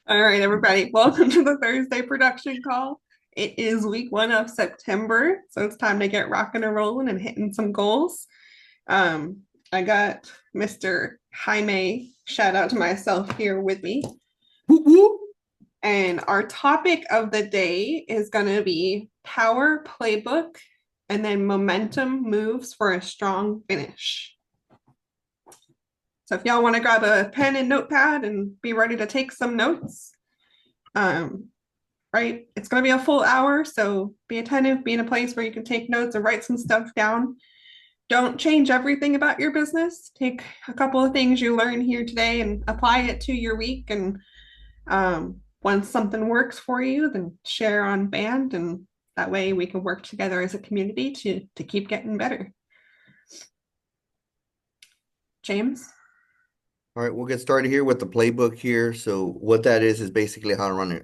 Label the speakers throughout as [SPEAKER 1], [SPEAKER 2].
[SPEAKER 1] All right, everybody, welcome to the Thursday production call. It is week one of September, so it's time to get rocking and rolling and hitting some goals. Um, I got Mr. Jaime, shout out to myself here with me.
[SPEAKER 2] Whoop, whoop.
[SPEAKER 1] And our topic of the day is going to be power playbook and then momentum moves for a strong finish. So if y'all want to grab a pen and notepad and be ready to take some notes, um, right? It's going to be a full hour, so be attentive, be in a place where you can take notes and write some stuff down. Don't change everything about your business. Take a couple of things you learn here today and apply it to your week. And once something works for you, then share on band, and that way we can work together as a community to keep getting better. James?
[SPEAKER 2] All right, we'll get started here with the playbook here. So what that is basically how to run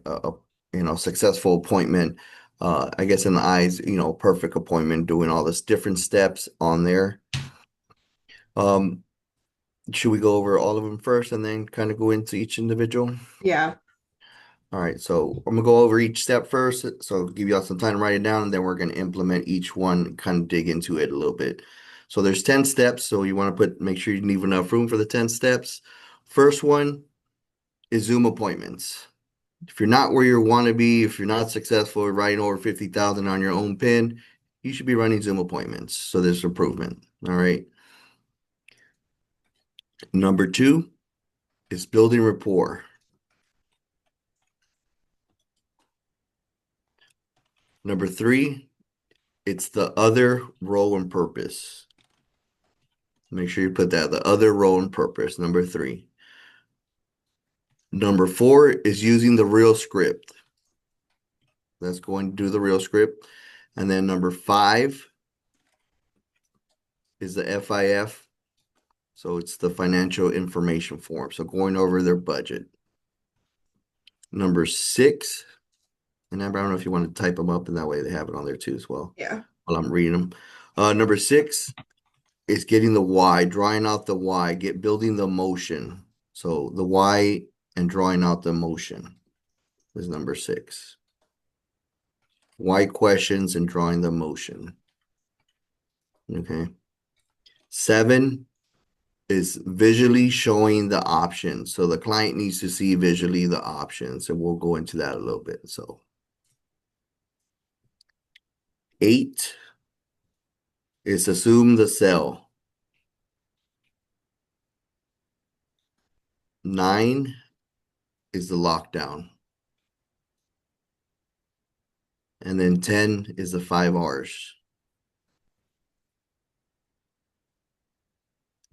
[SPEAKER 2] a successful appointment. I guess in the eyes, perfect appointment, doing all this different steps on there. Um, should we go over all of them first and then kind of go into each individual?
[SPEAKER 1] Yeah.
[SPEAKER 2] All right, so I'm gonna go over each step first. So I'll give you all some time to write it down, and then we're gonna implement each one and kind of dig into it a little bit. So there's 10 steps, so you want to make sure you leave enough room for the 10 steps. First one is Zoom appointments. If you're not where you want to be, if you're not successful at writing over 50,000 on your own pin, you should be running Zoom appointments. So there's improvement. All right. Number two is building rapport. Number three, it's the other role and purpose. Make sure you put that, the other role and purpose. Number three. Number four is using the real script. That's going to do the real script. And then number five is the FIF. So it's the financial information form. So going over their budget. Number six, and I don't know if you want to type them up, and that way they have it on there too as well
[SPEAKER 1] Yeah.
[SPEAKER 2] while I'm reading them. Number six is getting the why, drawing out the why, building the motion. So the why and drawing out the motion is number six. Why questions and drawing the motion. Okay. Seven is visually showing the options. So the client needs to see visually the options, and we'll go into that a little bit. So eight is assume the sell. Nine is the lockdown. And then 10 is the 5 R's.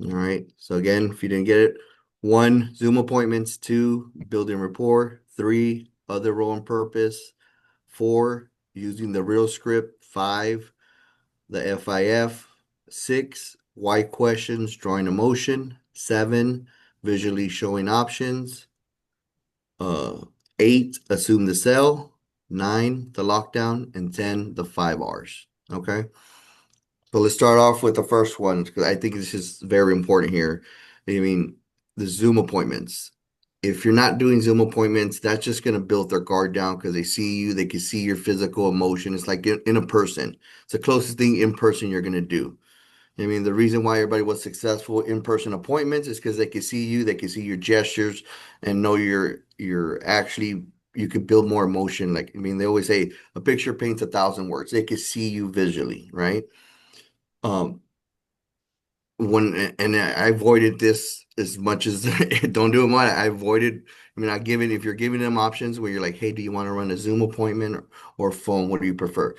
[SPEAKER 2] All right. So again, if you didn't get it, one, Zoom appointments. Two, building rapport. Three, other role and purpose. Four, using the real script. Five, the FIF. Six, why questions, drawing emotion. Seven, visually showing options. Eight, assume the sell. Nine, the lockdown. And 10, the 5 R's. Okay. So let's start off with the first one because I think this is very important here. I mean, the Zoom appointments. If you're not doing Zoom appointments, that's just going to build their guard down because they see you, they can see your physical emotion. It's like in a person. It's the closest thing in person you're going to do. I mean, the reason why everybody was successful in person appointments is because they can see you, they can see your gestures, and know you're actually you could build more emotion. Like I mean, they always say a picture paints 1,000 words. They can see you visually, right? Um, when and I avoided this as much as don't do it much. I avoided. I mean, I give it if you're giving them options where you're like, hey, do you want to run a Zoom appointment or phone? What do you prefer?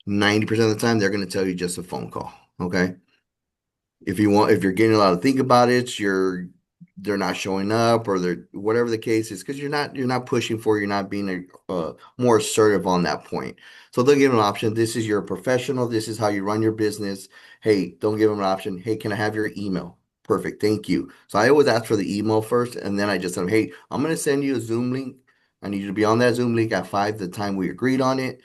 [SPEAKER 2] 90% of the time, they're going to tell you just a phone call. Okay. If you're getting a lot to think about it, they're not showing up or they're whatever the case is because you're not pushing for you're not being more assertive on that point. So they'll give them an option. This is your professional. This is how you run your business. Hey, don't give them an option. Hey, can I have your email? Perfect. Thank you. So I always ask for the email first, and then I just tell them, hey, I'm going to send you a Zoom link. I need you to be on that Zoom link at 5, the time we agreed on it.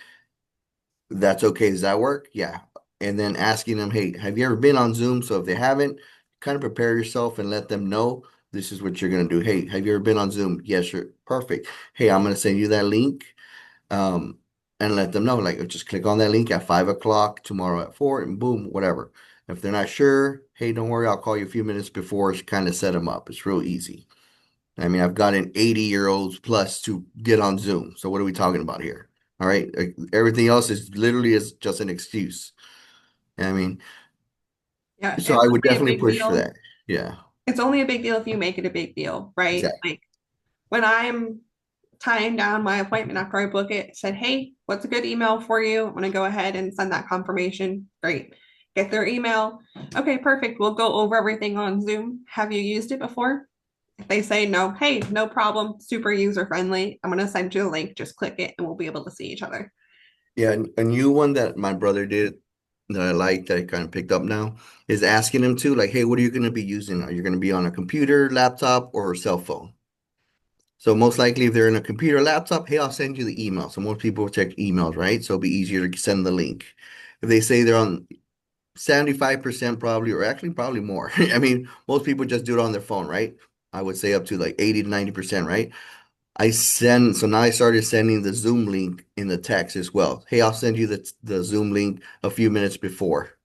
[SPEAKER 2] That's okay. Does that work? Yeah. And then asking them, hey, have you ever been on Zoom? So if they haven't, kind of prepare yourself and let them know. This is what you're gonna do. Hey, have you ever been on Zoom? Yes, sure. Perfect. Hey, I'm gonna send you that link. Um, and let them know, like, just click on that link at 5 o'clock tomorrow at 4, and boom, whatever. If they're not sure, hey, don't worry, I'll call you a few minutes before to kind of set them up. It's real easy. I mean, I've gotten 80-year-olds plus to get on Zoom. So what are we talking about here? All right. Everything else is literally is just an excuse. I mean,
[SPEAKER 1] Yeah,
[SPEAKER 2] so
[SPEAKER 1] it's
[SPEAKER 2] I would
[SPEAKER 1] only a
[SPEAKER 2] definitely
[SPEAKER 1] big
[SPEAKER 2] push for
[SPEAKER 1] deal.
[SPEAKER 2] that. Yeah,
[SPEAKER 1] It's only a big deal if you make it a big deal, right?
[SPEAKER 2] exactly.
[SPEAKER 1] Like when I'm tying down my appointment after I book it, said, hey, what's a good email for you? I'm going to go ahead and send that confirmation. Great. Get their email. Okay, perfect. We'll go over everything on Zoom. Have you used it before? If they say no, hey, no problem, super user friendly. I'm going to send you a link. Just click it and we'll be able to see each other.
[SPEAKER 2] Yeah, and a new one that my brother did that I like that I kind of picked up now is asking him to like, hey, what are you going to be using? Are you going to be on a computer, laptop, or cell phone? So most likely, if they're in a computer, laptop, hey, I'll send you the email. So most people check emails, right? So it'll be easier to send the link. If they say they're on 75% probably, or actually probably more. I mean, most people just do it on their phone, right? I would say up to like 80 to 90%, right? So now I started sending the Zoom link in the text as well. Hey, I'll send you the Zoom link a few minutes before.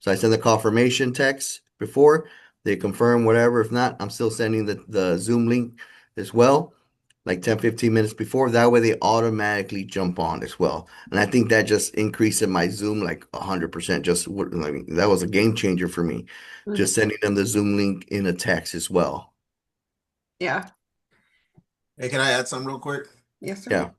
[SPEAKER 2] So I send the confirmation text before they confirm whatever. If not, I'm still sending the Zoom link as well, like 10, 15 minutes before. That way they automatically jump on as well. And I think that just increased my Zoom like 100%. I mean, that was a game changer for me.
[SPEAKER 1] Mhm.
[SPEAKER 2] Just sending them the Zoom link in a text as well.
[SPEAKER 1] Yeah.
[SPEAKER 3] Hey, can I add something real quick?
[SPEAKER 1] Yes, sir.
[SPEAKER 2] Yeah.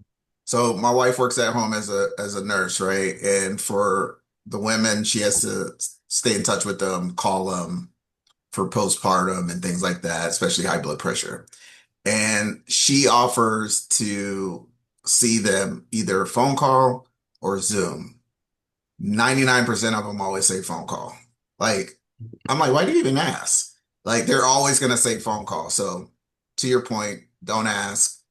[SPEAKER 3] So my wife works at home as a nurse, right? And for the women, she has to stay in touch with them, call them for postpartum and things like that, especially high blood pressure. And she offers to see them either phone call or Zoom. 99% of them always say phone call. Like, I'm like, why do you even ask? Like, they're always going to say phone call. So, to your point, don't ask,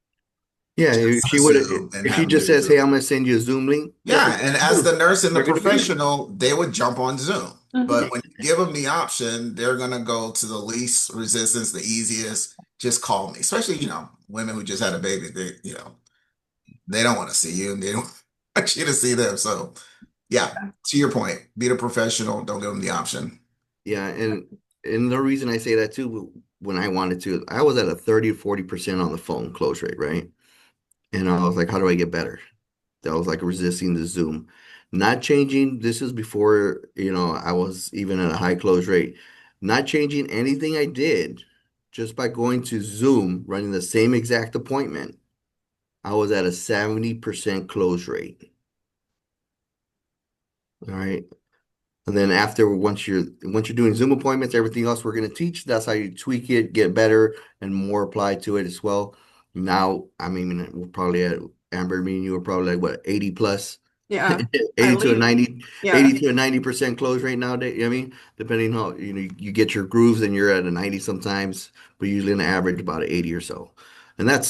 [SPEAKER 2] Yeah,
[SPEAKER 3] just assume and
[SPEAKER 2] if she
[SPEAKER 3] have them
[SPEAKER 2] just
[SPEAKER 3] give you
[SPEAKER 2] says, "Hey,
[SPEAKER 3] Zoom.
[SPEAKER 2] I'm gonna send you a Zoom link," guess what
[SPEAKER 3] Yeah, and
[SPEAKER 2] they're
[SPEAKER 3] as
[SPEAKER 2] gonna
[SPEAKER 3] the
[SPEAKER 2] do?
[SPEAKER 3] nurse and the
[SPEAKER 2] They're gonna be there.
[SPEAKER 3] professional, they would jump on Zoom. But
[SPEAKER 1] Mhm.
[SPEAKER 3] when you give them the option, they're going to go to the least resistance, the easiest. Just call me. Especially, women who just had a baby, they don't want to see you and they don't want you to see them. So, yeah, to your point, be the professional. Don't give them the option.
[SPEAKER 2] Yeah, and the reason I say that too, when I wanted to, I was at a 30 to 40% on the phone close rate, right? And I was like, how do I get better? That was like resisting the Zoom. Not changing, this is before, I was even at a high close rate. Not changing anything I did, just by going to Zoom, running the same exact appointment, I was at a 70% close rate. All right. And then after once you're doing Zoom appointments, everything else we're gonna teach, that's how you tweak it, get better, and more apply to it as well. Now, I mean, we're probably at Amber, me and you are probably like what, 80 plus,
[SPEAKER 1] Yeah. I
[SPEAKER 2] 80 to a
[SPEAKER 1] leave.
[SPEAKER 2] 90,
[SPEAKER 1] Yeah.
[SPEAKER 2] 80 to a 90% close rate nowadays. I mean, depending how you get your grooves and you're at a 90 sometimes, but usually an average about 80 or so. And I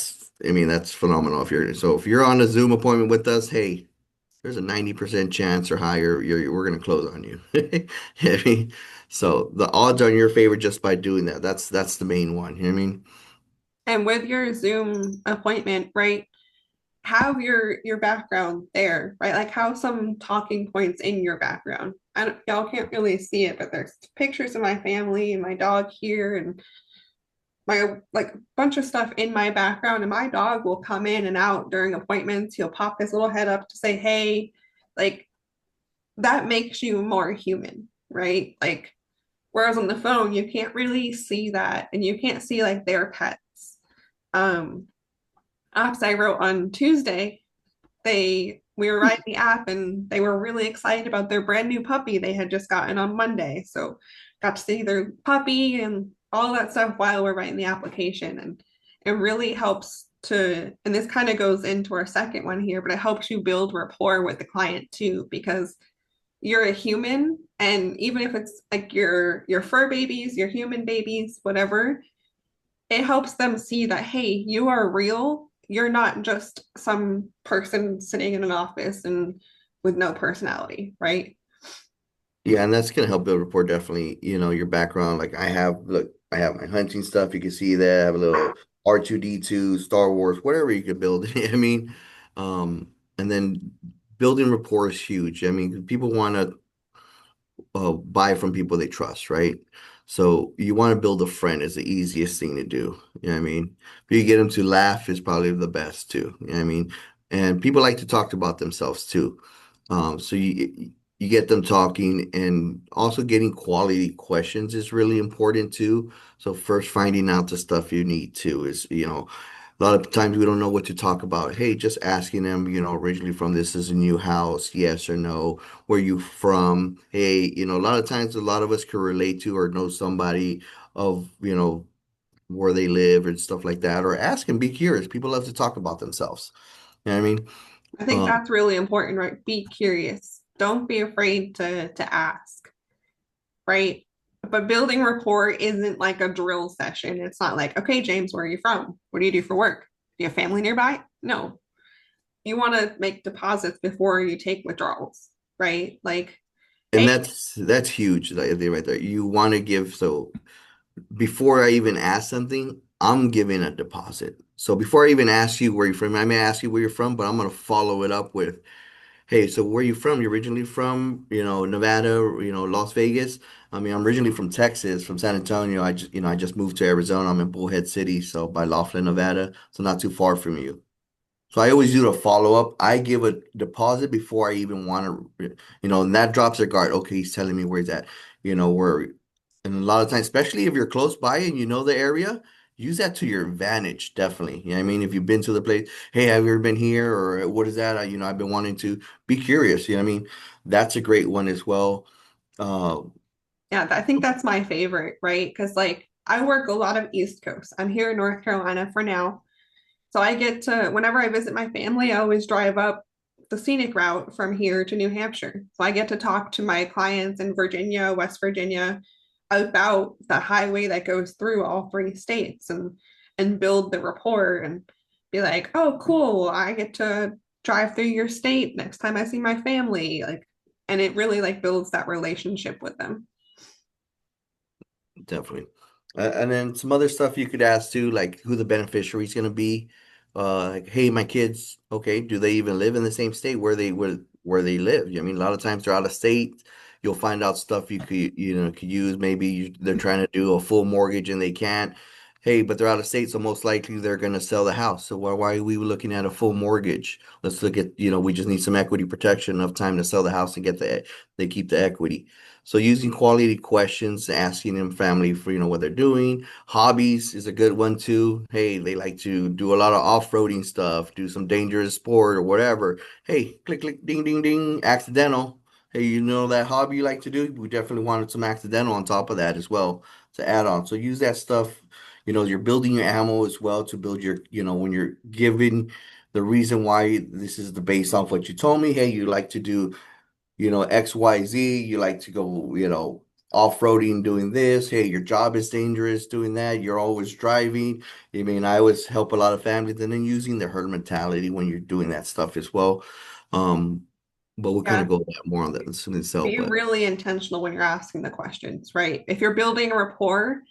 [SPEAKER 2] mean, that's phenomenal if you're on a Zoom appointment with us, hey, there's a 90% chance or higher we're going to close on you. I mean, so the odds are in your favor just by doing that. That's the main one. You know what I mean?
[SPEAKER 1] And with your Zoom appointment, right? Have your background there, right? Like have some talking points in your background. I don't, y'all can't really see it, but there's pictures of my family and my dog here and my like bunch of stuff in my background. And my dog will come in and out during appointments. He'll pop his little head up to say, hey, like that makes you more human, right? Like whereas on the phone, you can't really see that and you can't see like their pets. Um, apps I wrote on Tuesday, we were writing the app and they were really excited about their brand new puppy they had just gotten on Monday. So got to see their puppy and all that stuff while we're writing the application. And it really helps and this kind of goes into our second one here, but it helps you build rapport with the client too, because you're a human. And even if it's like your fur babies, your human babies, whatever, it helps them see that, hey, you are real. You're not just some person sitting in an office and with no personality, right?
[SPEAKER 2] Yeah, and that's gonna help build rapport definitely, your background. Like I have my hunting stuff. You can see that. I have a little R2D2, Star Wars, whatever you could build. I mean, and then building rapport is huge. I mean, people want to buy from people they trust, right? So you want to build a friend is the easiest thing to do. You know what I mean? If you get them to laugh is probably the best too. You know what I mean? And people like to talk about themselves too. So you get them talking and also getting quality questions is really important too. So first finding out the stuff you need to is, a lot of times we don't know what to talk about. Hey, just asking them, originally from this is a new house, yes or no, where you from? Hey, a lot of times a lot of us can relate to or know somebody of, where they live and stuff like that, or ask and be curious. People love to talk about themselves. You know what I mean?
[SPEAKER 1] I think
[SPEAKER 2] Um,
[SPEAKER 1] that's really important, right? Be curious. Don't be afraid to ask, right? But building rapport isn't like a drill session. It's not like, okay, James, where are you from? What do you do for work? Do you have family nearby? No. You want to make deposits before you take withdrawals, right? Like,
[SPEAKER 2] and
[SPEAKER 1] hey,
[SPEAKER 2] that's huge right there. You want to give so before I even ask something, I'm giving a deposit. So before I even ask you where you're from, I may ask you where you're from, but I'm gonna follow it up with, hey, so where are you from? You're originally from, Nevada, Las Vegas. I mean, I'm originally from Texas, from San Antonio. I just moved to Arizona. I'm in Bullhead City, so by Laughlin, Nevada, so not too far from you. So I always do a follow up. I give a deposit before I even want to, and that drops their guard. Okay, he's telling me where he's at, where, and a lot of times, especially if you're close by and you know the area, use that to your advantage, definitely. You know what I mean? If you've been to the place, hey, have you ever been here? Or what is that? I've been wanting to be curious. You know what I mean? That's a great one as well. Uh,
[SPEAKER 1] yeah, I think that's my favorite, right? Because like I work a lot of East Coast. I'm here in North Carolina for now. So I get to, whenever I visit my family, I always drive up the scenic route from here to New Hampshire. So I get to talk to my clients in Virginia, West Virginia about the highway that goes through all three states and build the rapport and be like, oh, cool, I get to drive through your state next time I see my family. Like, and it really like builds that relationship with them.
[SPEAKER 2] Definitely. And then some other stuff you could ask too, like who the beneficiary is going to be. Like, hey, my kids, okay, do they even live in the same state where they live? I mean, a lot of times they're out of state. You'll find out stuff you could use. Maybe they're trying to do a full mortgage and they can't. Hey, but they're out of state, so most likely they're going to sell the house. So why are we looking at a full mortgage? Let's look at, we just need some equity protection, enough time to sell the house and they keep the equity. So using quality questions, asking them family for, what they're doing. Hobbies is a good one too. Hey, they like to do a lot of off-roading stuff, do some dangerous sport or whatever. Hey, click, click, ding, ding, ding, accidental. Hey, that hobby you like to do? We definitely wanted some accidental on top of that as well to add on. So use that stuff. You're building your ammo as well to build your, when you're giving the reason why this is the based off what you told me. Hey, you like to do XYZ, you like to go, off-roading doing this. Hey, your job is dangerous doing that. You're always driving. I mean, I always help a lot of families and then using the herd mentality when you're doing that stuff as well. Um, but we'll kind
[SPEAKER 1] Yeah,
[SPEAKER 2] of go back more on that as soon as so,
[SPEAKER 1] be
[SPEAKER 2] but
[SPEAKER 1] really intentional when you're asking the questions, right? If you're building a rapport,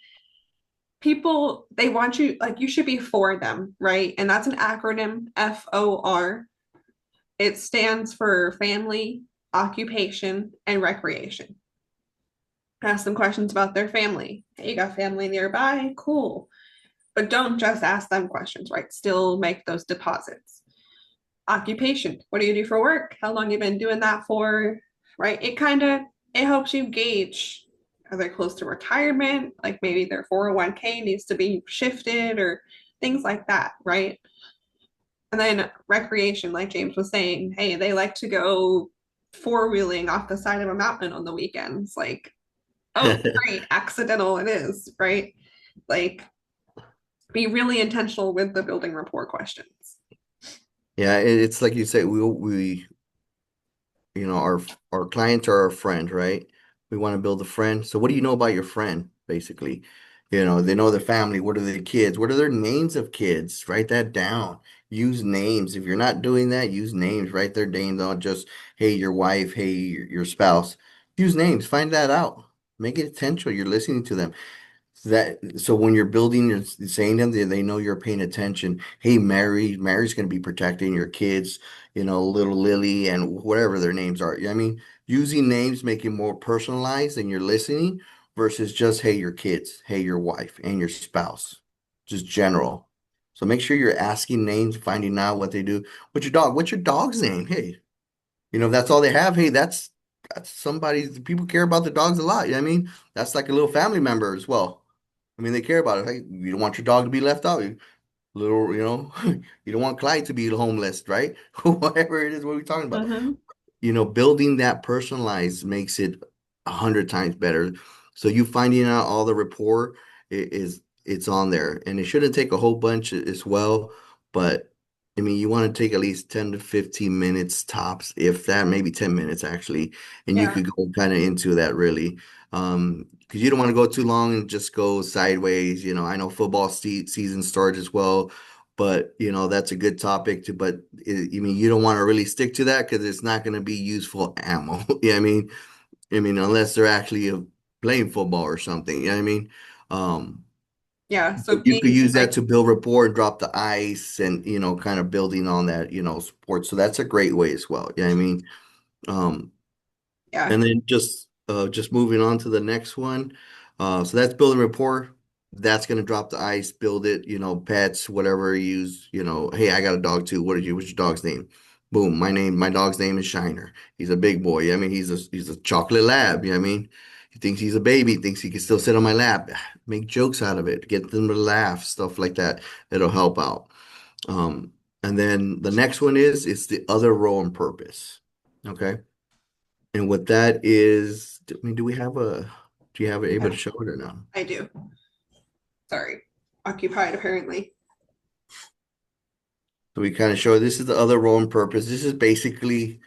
[SPEAKER 1] people they want you like you should be for them, right? And that's an acronym FOR. It stands for family, occupation, and recreation. Ask them questions about their family. Hey, you got family nearby? Cool. But don't just ask them questions, right? Still make those deposits. Occupation. What do you do for work? How long you been doing that for? Right? It helps you gauge, are they close to retirement? Like maybe their 401k needs to be shifted or things like that, right? And then recreation, like James was saying, hey, they like to go four-wheeling off the side of a mountain on the weekends. Like, oh, great, accidental it is, right? Like, be really intentional with the building rapport questions.
[SPEAKER 2] yeah, it's like you say, our clients are our friend, right? We want to build a friend. So what do you know about your friend, basically? They know their family. What are their kids? What are their names of kids? Write that down. Use names. If you're not doing that, use names. Write their names on just, hey, your wife, hey, your spouse. Use names, find that out. Make it intentional. You're listening to them. So when you're building, you're saying them, they know you're paying attention. Hey, Mary's going to be protecting your kids, little Lily and whatever their names are. I mean, using names make it more personalized and you're listening versus just, hey, your kids, hey, your wife and your spouse, just general. So make sure you're asking names, finding out what they do. What's your dog? What's your dog's name? Hey, if that's all they have, hey, that's somebody, people care about the dogs a lot. You know what I mean? That's like a little family member as well. I mean, they care about it. Hey, you don't want your dog to be left out. Little, you don't want Clyde to be homeless, right? Whatever it is, what are we talking about?
[SPEAKER 1] Mhm.
[SPEAKER 2] Building that personalized makes it 100 times better. So you finding out all the rapport it's on there, and it shouldn't take a whole bunch as well. But I mean, you want to take at least 10 to 15 minutes tops, if that, maybe 10 minutes actually, and you
[SPEAKER 1] Yeah.
[SPEAKER 2] could go kind of into that really. Because you don't want to go too long and just go sideways. I know football season starts as well, but that's a good topic to. But you don't want to really stick to that because it's not going to be useful ammo. Yeah, I mean, unless they're actually playing football or something. You know what I mean? Um,
[SPEAKER 1] Yeah.
[SPEAKER 2] but
[SPEAKER 1] So
[SPEAKER 2] you could
[SPEAKER 1] being
[SPEAKER 2] use that
[SPEAKER 1] like,
[SPEAKER 2] to build rapport and drop the ice and kind of building on that support. So that's a great way as well. Yeah, I mean, um,
[SPEAKER 1] yeah.
[SPEAKER 2] and then just moving on to the next one. So that's building rapport. That's gonna drop the ice, build it, pets, whatever you use, hey, I got a dog too. What's your dog's name? Boom, my dog's name is Shiner. He's a big boy. I mean, he's a chocolate lab, you know what I mean? He thinks he's a baby, thinks he can still sit on my lap. Make jokes out of it, get them to laugh, stuff like that. It'll help out. Um, and then the next one is it's the other role and purpose. Okay. And what that is, I mean, do you have it able
[SPEAKER 1] Yeah,
[SPEAKER 2] to show it or no?
[SPEAKER 1] I do. Sorry. Occupied apparently.
[SPEAKER 2] So we kind of show this is the other role and purpose. This is basically,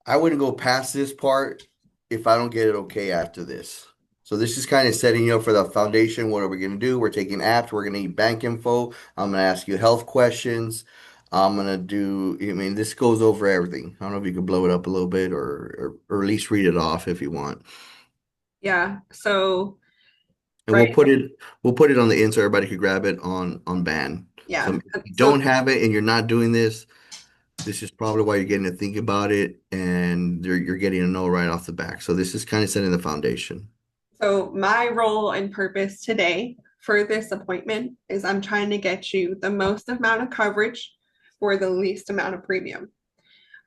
[SPEAKER 2] I wouldn't go past this part if I don't get it okay after this. So this is kind of setting you up for the foundation. What are we going to do? We're taking apps. We're going to need bank info. I'm going to ask you health questions. I'm going to do, I mean, this goes over everything. I don't know if you could blow it up a little bit or at least read it off if you want.
[SPEAKER 1] Yeah. So,
[SPEAKER 2] And
[SPEAKER 1] right.
[SPEAKER 2] we'll put it on the end so everybody could grab it on band. So
[SPEAKER 1] Yeah.
[SPEAKER 2] if you
[SPEAKER 1] So,
[SPEAKER 2] don't have it and you're not doing this, this is probably why you're getting to think about it and you're getting to know right off the back. So this is kind of setting the foundation.
[SPEAKER 1] so my role and purpose today for this appointment is I'm trying to get you the most amount of coverage for the least amount of premium.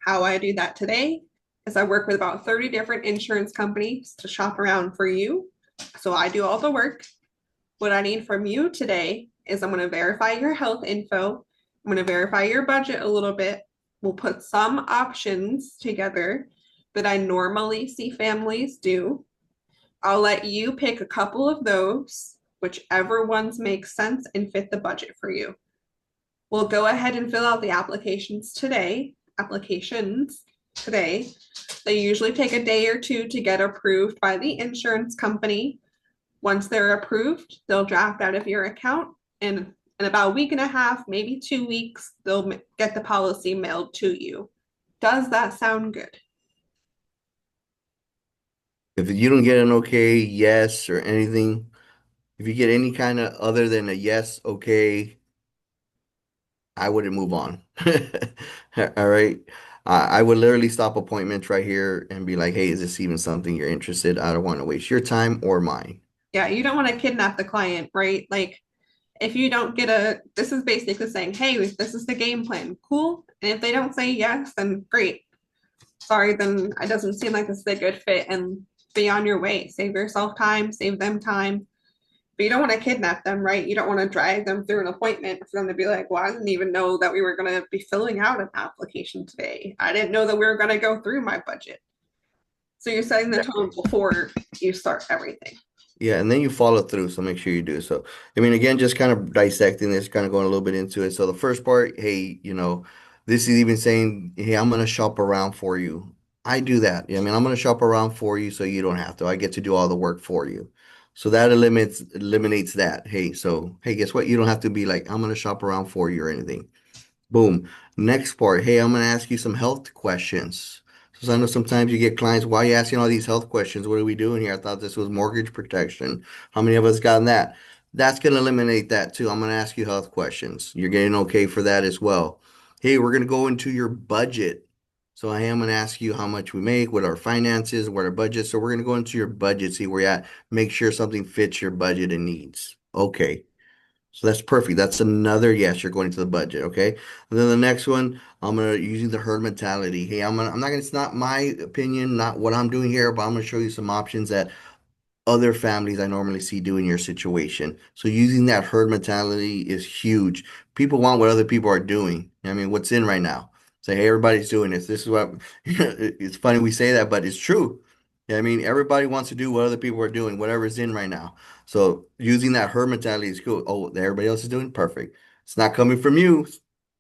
[SPEAKER 1] How I do that today is I work with about 30 different insurance companies to shop around for you. So I do all the work. What I need from you today is I'm going to verify your health info. I'm going to verify your budget a little bit. We'll put some options together that I normally see families do. I'll let you pick a couple of those, whichever ones make sense and fit the budget for you. We'll go ahead and fill out the applications today. They usually take a day or two to get approved by the insurance company. Once they're approved, they'll draft out of your account, and in about a week and a half, maybe 2 weeks, they'll get the policy mailed to you. Does that sound good?
[SPEAKER 2] If you don't get an okay, yes, or anything, if you get any kind of other than a yes, okay, I wouldn't move on. All right. I would literally stop appointments right here and be like, hey, is this even something you're interested? I don't want to waste your time or mine.
[SPEAKER 1] Yeah, you don't want to kidnap the client, right? Like, if you don't get this is basically saying, hey, this is the game plan. Cool. And if they don't say yes, then great. Sorry, then it doesn't seem like this is a good fit and be on your way. Save yourself time, save them time. But you don't want to kidnap them, right? You don't want to drag them through an appointment for them to be like, well, I didn't even know that we were going to be filling out an application today. I didn't know that we were going to go through my budget. So you're setting the tone before you start everything.
[SPEAKER 2] Yeah, and then you follow through, so make sure you do. So, I mean, again, just kind of dissecting this, kind of going a little bit into it. So the first part, hey, this is even saying, hey, I'm gonna shop around for you. I do that. Yeah, I mean, I'm gonna shop around for you so you don't have to. I get to do all the work for you. So that eliminates that. Hey, hey, guess what? You don't have to be like, I'm gonna shop around for you or anything. Boom. Next part, hey, I'm gonna ask you some health questions. So I know sometimes you get clients, why are you asking all these health questions? What are we doing here? I thought this was mortgage protection. How many of us gotten that? That's going to eliminate that too. I'm going to ask you health questions. You're getting okay for that as well. Hey, we're going to go into your budget. So I am going to ask you how much we make, what our finances, what our budget. So we're going to go into your budget, see where you're at, make sure something fits your budget and needs. Okay. So that's perfect. That's another yes, you're going to the budget, okay? And then the next one, I'm gonna using the herd mentality. Hey, I'm not gonna, it's not my opinion, not what I'm doing here, but I'm gonna show you some options that other families I normally see do in your situation. So using that herd mentality is huge. People want what other people are doing. I mean, what's in right now? Say, hey, everybody's doing this. This is what it's funny we say that, but it's true. I mean, everybody wants to do what other people are doing, whatever's in right now. So using that herd mentality is cool. Oh, everybody else is doing perfect. It's not coming from you.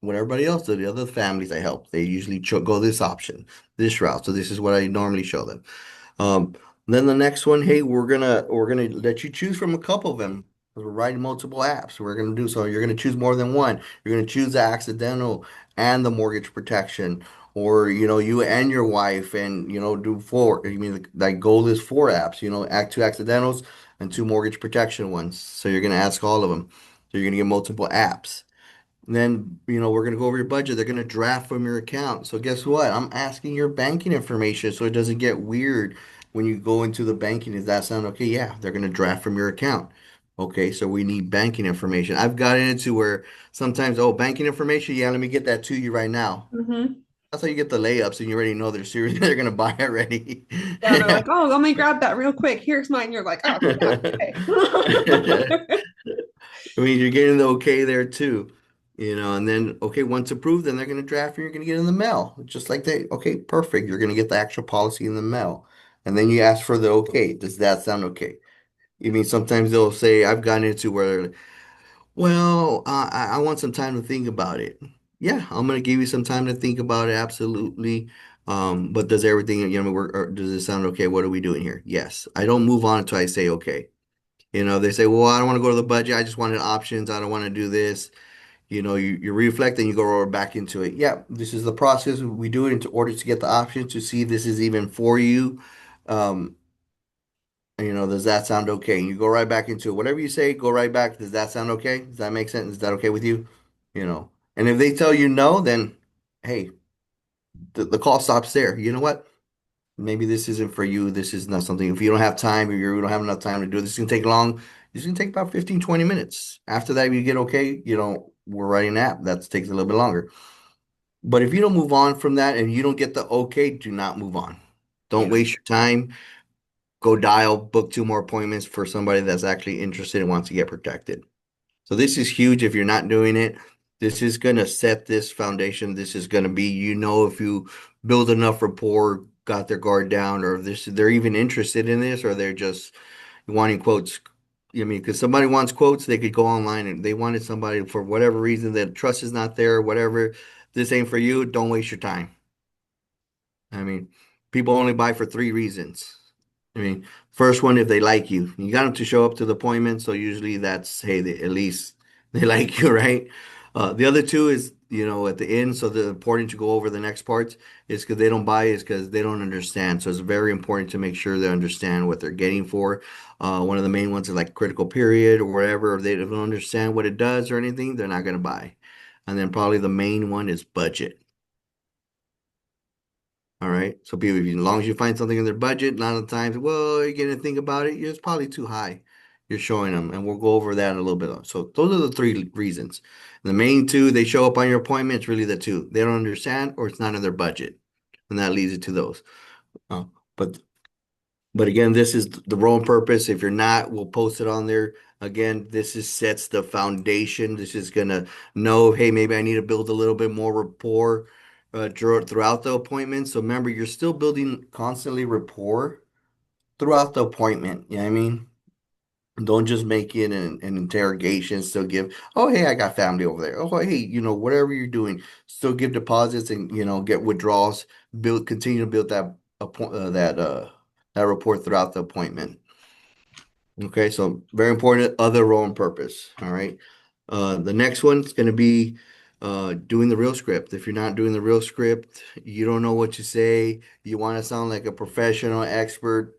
[SPEAKER 2] What everybody else does, the other families I help, they usually go this option, this route. So this is what I normally show them. Um, then the next one, hey, we're gonna let you choose from a couple of them. 'Cause we're writing multiple apps. We're gonna do so. You're gonna choose more than one. You're gonna choose the accidental and the mortgage protection, or you and your wife, and do four. I mean, that goal is four apps. Act two accidentals and two mortgage protection ones. So you're gonna ask all of them. So you're gonna get multiple apps. Then, we're going to go over your budget. They're going to draft from your account. So guess what? I'm asking your banking information so it doesn't get weird when you go into the banking. Does that sound okay? Yeah, they're going to draft from your account. Okay, so we need banking information. I've gotten into where sometimes, oh, banking information, yeah, let me get that to you right now.
[SPEAKER 1] Mm-hmm.
[SPEAKER 2] That's how you get the layups and you already know they're serious. They're going to buy it already.
[SPEAKER 1] Yeah, they're like, oh, let me grab that real quick. Here's mine. You're like, oh, snap. Okay.
[SPEAKER 2] I mean, you're getting the okay there too, and then, okay, once approved, then they're going to draft and you're going to get it in the mail. Just like that. Okay, perfect. You're going to get the actual policy in the mail. And then you ask for the okay. Does that sound okay? I mean, sometimes they'll say, I've gotten into where, well, I want some time to think about it. Yeah, I'm going to give you some time to think about it. Absolutely. But does everything, work, or does it sound okay? What are we doing here? Yes. I don't move on until I say okay. They say, well, I don't want to go to the budget. I just wanted options. I don't want to do this. You reflect and you go back into it. Yeah, this is the process. We do it in order to get the options to see if this is even for you. Um, does that sound okay? And you go right back into it. Whatever you say, go right back. Does that sound okay? Does that make sense? Is that okay with you? And if they tell you no, then hey, the call stops there. You know what? Maybe this isn't for you. This is not something. If you don't have time or you don't have enough time to do this, it's gonna take long. It's gonna take about 15, 20 minutes. After that, you get okay, we're writing an app. That takes a little bit longer. But if you don't move on from that and you don't get the okay, do not move on. Don't
[SPEAKER 1] Yeah.
[SPEAKER 2] waste your time. Go dial, book two more appointments for somebody that's actually interested and wants to get protected. So this is huge if you're not doing it. This is going to set this foundation. This is going to be, if you build enough rapport, got their guard down, or if they're even interested in this, or they're just wanting quotes. I mean, because somebody wants quotes, they could go online and they wanted somebody for whatever reason that trust is not there, whatever. This ain't for you. Don't waste your time. I mean, people only buy for three reasons. I mean, first one, if they like you, you got them to show up to the appointment. So usually that's, hey, at least they like you, right? The other two is, at the end. So the important to go over the next parts is because they don't buy is because they don't understand. So it's very important to make sure they understand what they're getting for. One of the main ones is like critical period or whatever. If they don't understand what it does or anything, they're not going to buy. And then probably the main one is budget. All right. So people, as long as you find something in their budget, a lot of times, well, you're gonna think about it. It's probably too high. You're showing them, and we'll go over that in a little bit. So those are the three reasons. The main two, they show up on your appointment. It's really the two. They don't understand, or it's not in their budget, and that leads it to those. Uh, but but again, this is the role and purpose. If you're not, we'll post it on there. Again, this is sets the foundation. This is gonna know, hey, maybe I need to build a little bit more rapport throughout the appointment. So remember, you're still building constantly rapport throughout the appointment. You know what I mean? Don't just make it an interrogation. Still give, oh, hey, I got family over there. Oh, hey, whatever you're doing, still give deposits and get withdrawals. Continue to build that rapport throughout the appointment. Okay, so very important, other role and purpose. All right. The next one is going to be doing the real script. If you're not doing the real script, you don't know what to say, you want to sound like a professional expert,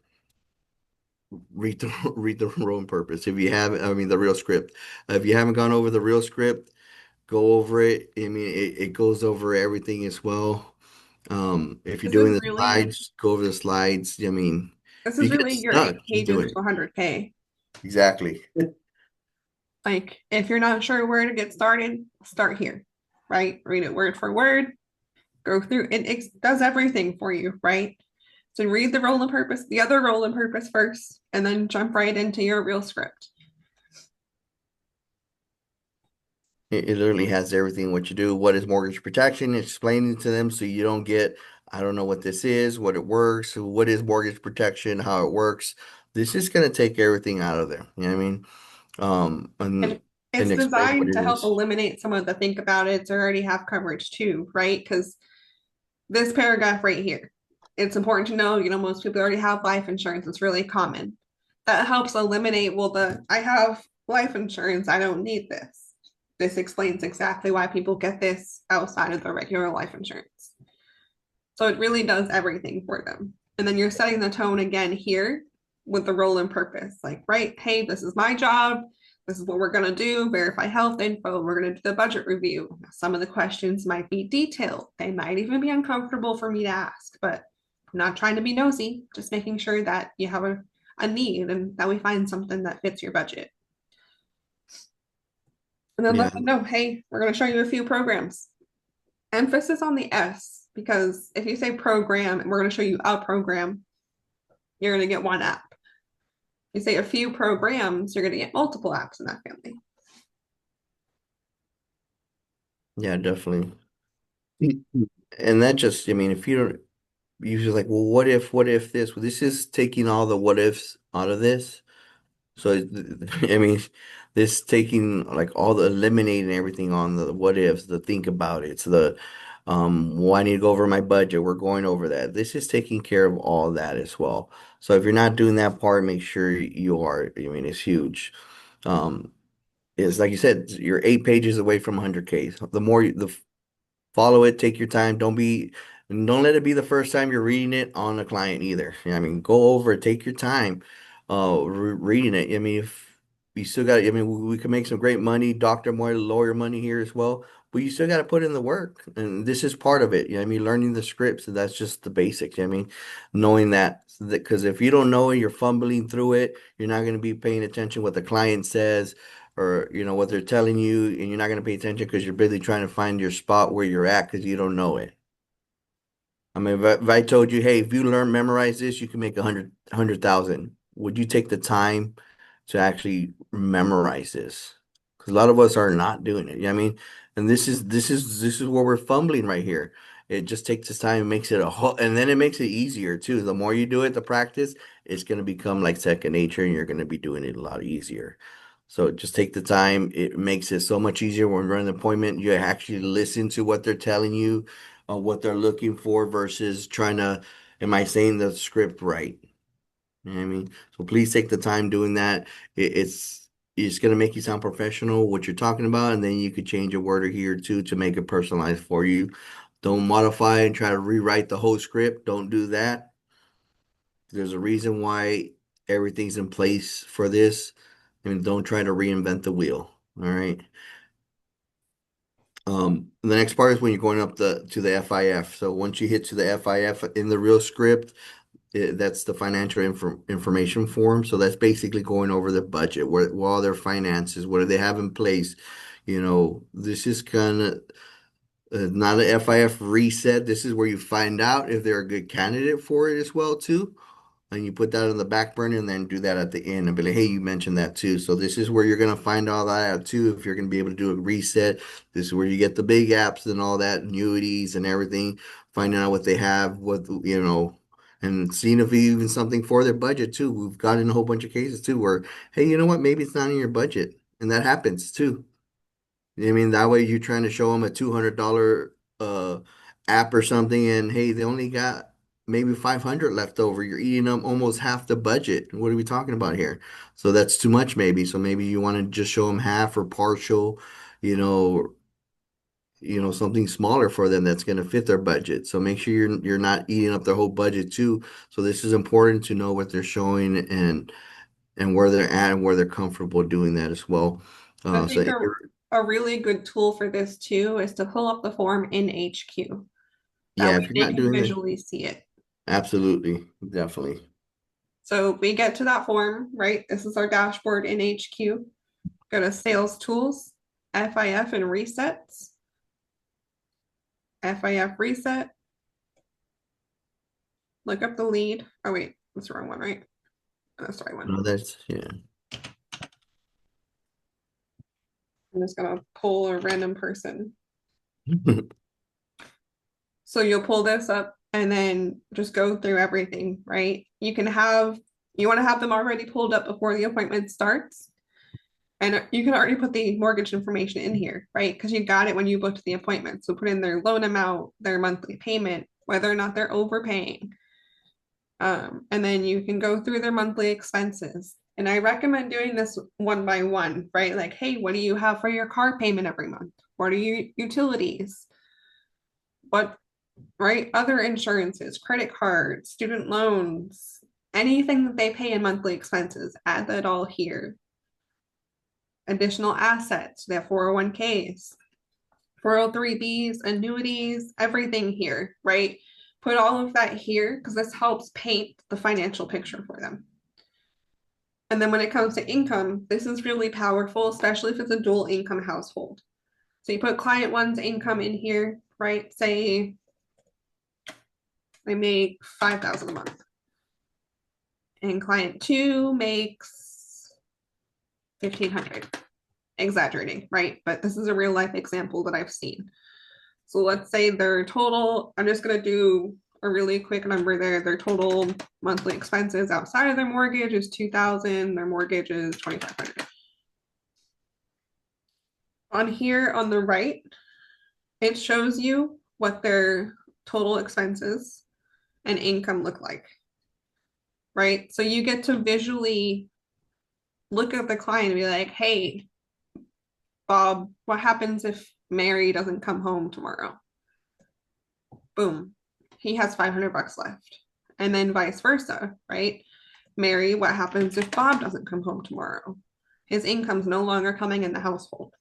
[SPEAKER 2] read the read the role and purpose. If you haven't, I mean the real script. If you haven't gone over the real script, go over it. I mean, it goes over everything as well. If you're
[SPEAKER 1] This is
[SPEAKER 2] doing the
[SPEAKER 1] really
[SPEAKER 2] slides, go over the slides. I mean,
[SPEAKER 1] this
[SPEAKER 2] if
[SPEAKER 1] is
[SPEAKER 2] you get
[SPEAKER 1] really your
[SPEAKER 2] stuck,
[SPEAKER 1] eight
[SPEAKER 2] just do
[SPEAKER 1] pages to
[SPEAKER 2] it.
[SPEAKER 1] 100K.
[SPEAKER 2] Exactly.
[SPEAKER 1] Like, if you're not sure where to get started, start here, right? Read it word for word, go through it. It does everything for you, right? So read the role and purpose, the other role and purpose first, and then jump right into your real script.
[SPEAKER 2] It literally has everything what you do. What is mortgage protection? Explaining to them so you don't get, I don't know what this is, what it works, what is mortgage protection, how it works. This is going to take everything out of there. You know what I mean?
[SPEAKER 1] And
[SPEAKER 2] And
[SPEAKER 1] it's
[SPEAKER 2] explain what
[SPEAKER 1] designed
[SPEAKER 2] it
[SPEAKER 1] to help
[SPEAKER 2] is.
[SPEAKER 1] eliminate some of the think about it to already have coverage too, right? Because this paragraph right here, it's important to know, most people already have life insurance. It's really common. That helps eliminate, well, I have life insurance, I don't need this. This explains exactly why people get this outside of their regular life insurance. So it really does everything for them. And then you're setting the tone again here with the role and purpose. Like, right, hey, this is my job. This is what we're going to do, verify health info. We're going to do the budget review. Some of the questions might be detailed. They might even be uncomfortable for me to ask, but I'm not trying to be nosy, just making sure that you have a need and that we find something that fits your budget. And then
[SPEAKER 2] Yeah.
[SPEAKER 1] let them know, hey, we're going to show you a few programs. Emphasis on the S, because if you say program and we're going to show you a program, you're going to get one app. If you say a few programs, you're going to get multiple apps in that family.
[SPEAKER 2] Yeah, definitely. And that just, I mean, if you don't, usually like, well, what if this? Well, this is taking all the what ifs out of this. So, I mean, this taking like all the eliminating everything on the what ifs, the think about it, so well, I need to go over my budget. We're going over that. This is taking care of all that as well. So if you're not doing that part, make sure you are. I mean, it's huge. Um, it's like you said, you're 8 pages away from 100K. The more the follow it, take your time. Don't let it be the first time you're reading it on a client either. I mean, go over it, take your time, reading it. I mean, if you still got, I mean, we can make some great money, doctor more, lawyer money here as well, but you still got to put in the work, and this is part of it. I mean, learning the scripts, that's just the basics. I mean, knowing that, because if you don't know it, you're fumbling through it. You're not going to be paying attention what the client says or what they're telling you, and you're not going to pay attention because you're busy trying to find your spot where you're at because you don't know it. I mean, if I told you, hey, if you memorize this, you can make 100,000, would you take the time to actually memorize this? Because a lot of us are not doing it. You know what I mean? And this is where we're fumbling right here. It just takes this time and makes it a whole, and then it makes it easier too. The more you do it, the practice, it's going to become like second nature, and you're going to be doing it a lot easier. So just take the time. It makes it so much easier when running an appointment. You actually listen to what they're telling you, what they're looking for versus trying to, am I saying the script right? You know what I mean? So please take the time doing that. It's going to make you sound professional, what you're talking about, and then you could change a word or here or two to make it personalized for you. Don't modify and try to rewrite the whole script. Don't do that. There's a reason why everything's in place for this, and don't try to reinvent the wheel. All right. The next part is when you're going up to the FIF. So once you hit to the FIF in the real script, that's the financial information form. So that's basically going over the budget, what all their finances, what do they have in place. This is kind of not an FIF reset. This is where you find out if they're a good candidate for it as well too. And you put that on the back burner and then do that at the end and be like, hey, you mentioned that too. So this is where you're gonna find all that out too. If you're gonna be able to do a reset, this is where you get the big apps and all that, annuities and everything, finding out what they have, and seeing if even something for their budget too. We've gotten a whole bunch of cases too where, hey, you know what, maybe it's not in your budget. And that happens too. I mean, that way you're trying to show them a $200 app or something, and hey, they only got maybe 500 left over. You're eating up almost half the budget. What are we talking about here? So that's too much, maybe. So maybe you want to just show them half or partial, you know, something smaller for them that's going to fit their budget. So make sure you're not eating up their whole budget too. So this is important to know what they're showing and where they're at and where they're comfortable doing that as well.
[SPEAKER 1] I
[SPEAKER 2] So
[SPEAKER 1] think a really good tool for this too is to pull up the form in HQ. That
[SPEAKER 2] yeah,
[SPEAKER 1] way
[SPEAKER 2] if you're
[SPEAKER 1] they
[SPEAKER 2] not
[SPEAKER 1] can
[SPEAKER 2] doing that,
[SPEAKER 1] visually see it.
[SPEAKER 2] absolutely, definitely.
[SPEAKER 1] So we get to that form, right? This is our dashboard in HQ. Go to Sales Tools, FIF and Resets. FIF Reset. Look up the lead. Oh wait, that's the wrong one, right? That's the right one.
[SPEAKER 2] No, that's yeah.
[SPEAKER 1] I'm just gonna pull a random person. So you'll pull this up and then just go through everything, right? You want to have them already pulled up before the appointment starts. And you can already put the mortgage information in here, right? Because you got it when you booked the appointment. So put in their loan amount, their monthly payment, whether or not they're overpaying. And then you can go through their monthly expenses. And I recommend doing this one by one, right? Like, hey, what do you have for your car payment every month? What are your utilities? What, right? Other insurances, credit cards, student loans, anything that they pay in monthly expenses, add that all here. Additional assets, they have 401ks, 403bs, annuities, everything here, right? Put all of that here because this helps paint the financial picture for them. And then when it comes to income, this is really powerful, especially if it's a dual income household. So you put client one's income in here, right? Say they make 5,000 a month. And client two makes 1,500. Exaggerating, right? But this is a real life example that I've seen. So let's say their total, I'm just gonna do a really quick number there. Their total monthly expenses outside of their mortgage is 2,000. Their mortgage is 2,500. On here on the right, it shows you what their total expenses and income look like, right? So you get to visually look at the client and be like, hey, Bob, what happens if Mary doesn't come home tomorrow? Boom, he has 500 bucks left. And then vice versa, right? Mary, what happens if Bob doesn't come home tomorrow? His income's no longer coming in the household.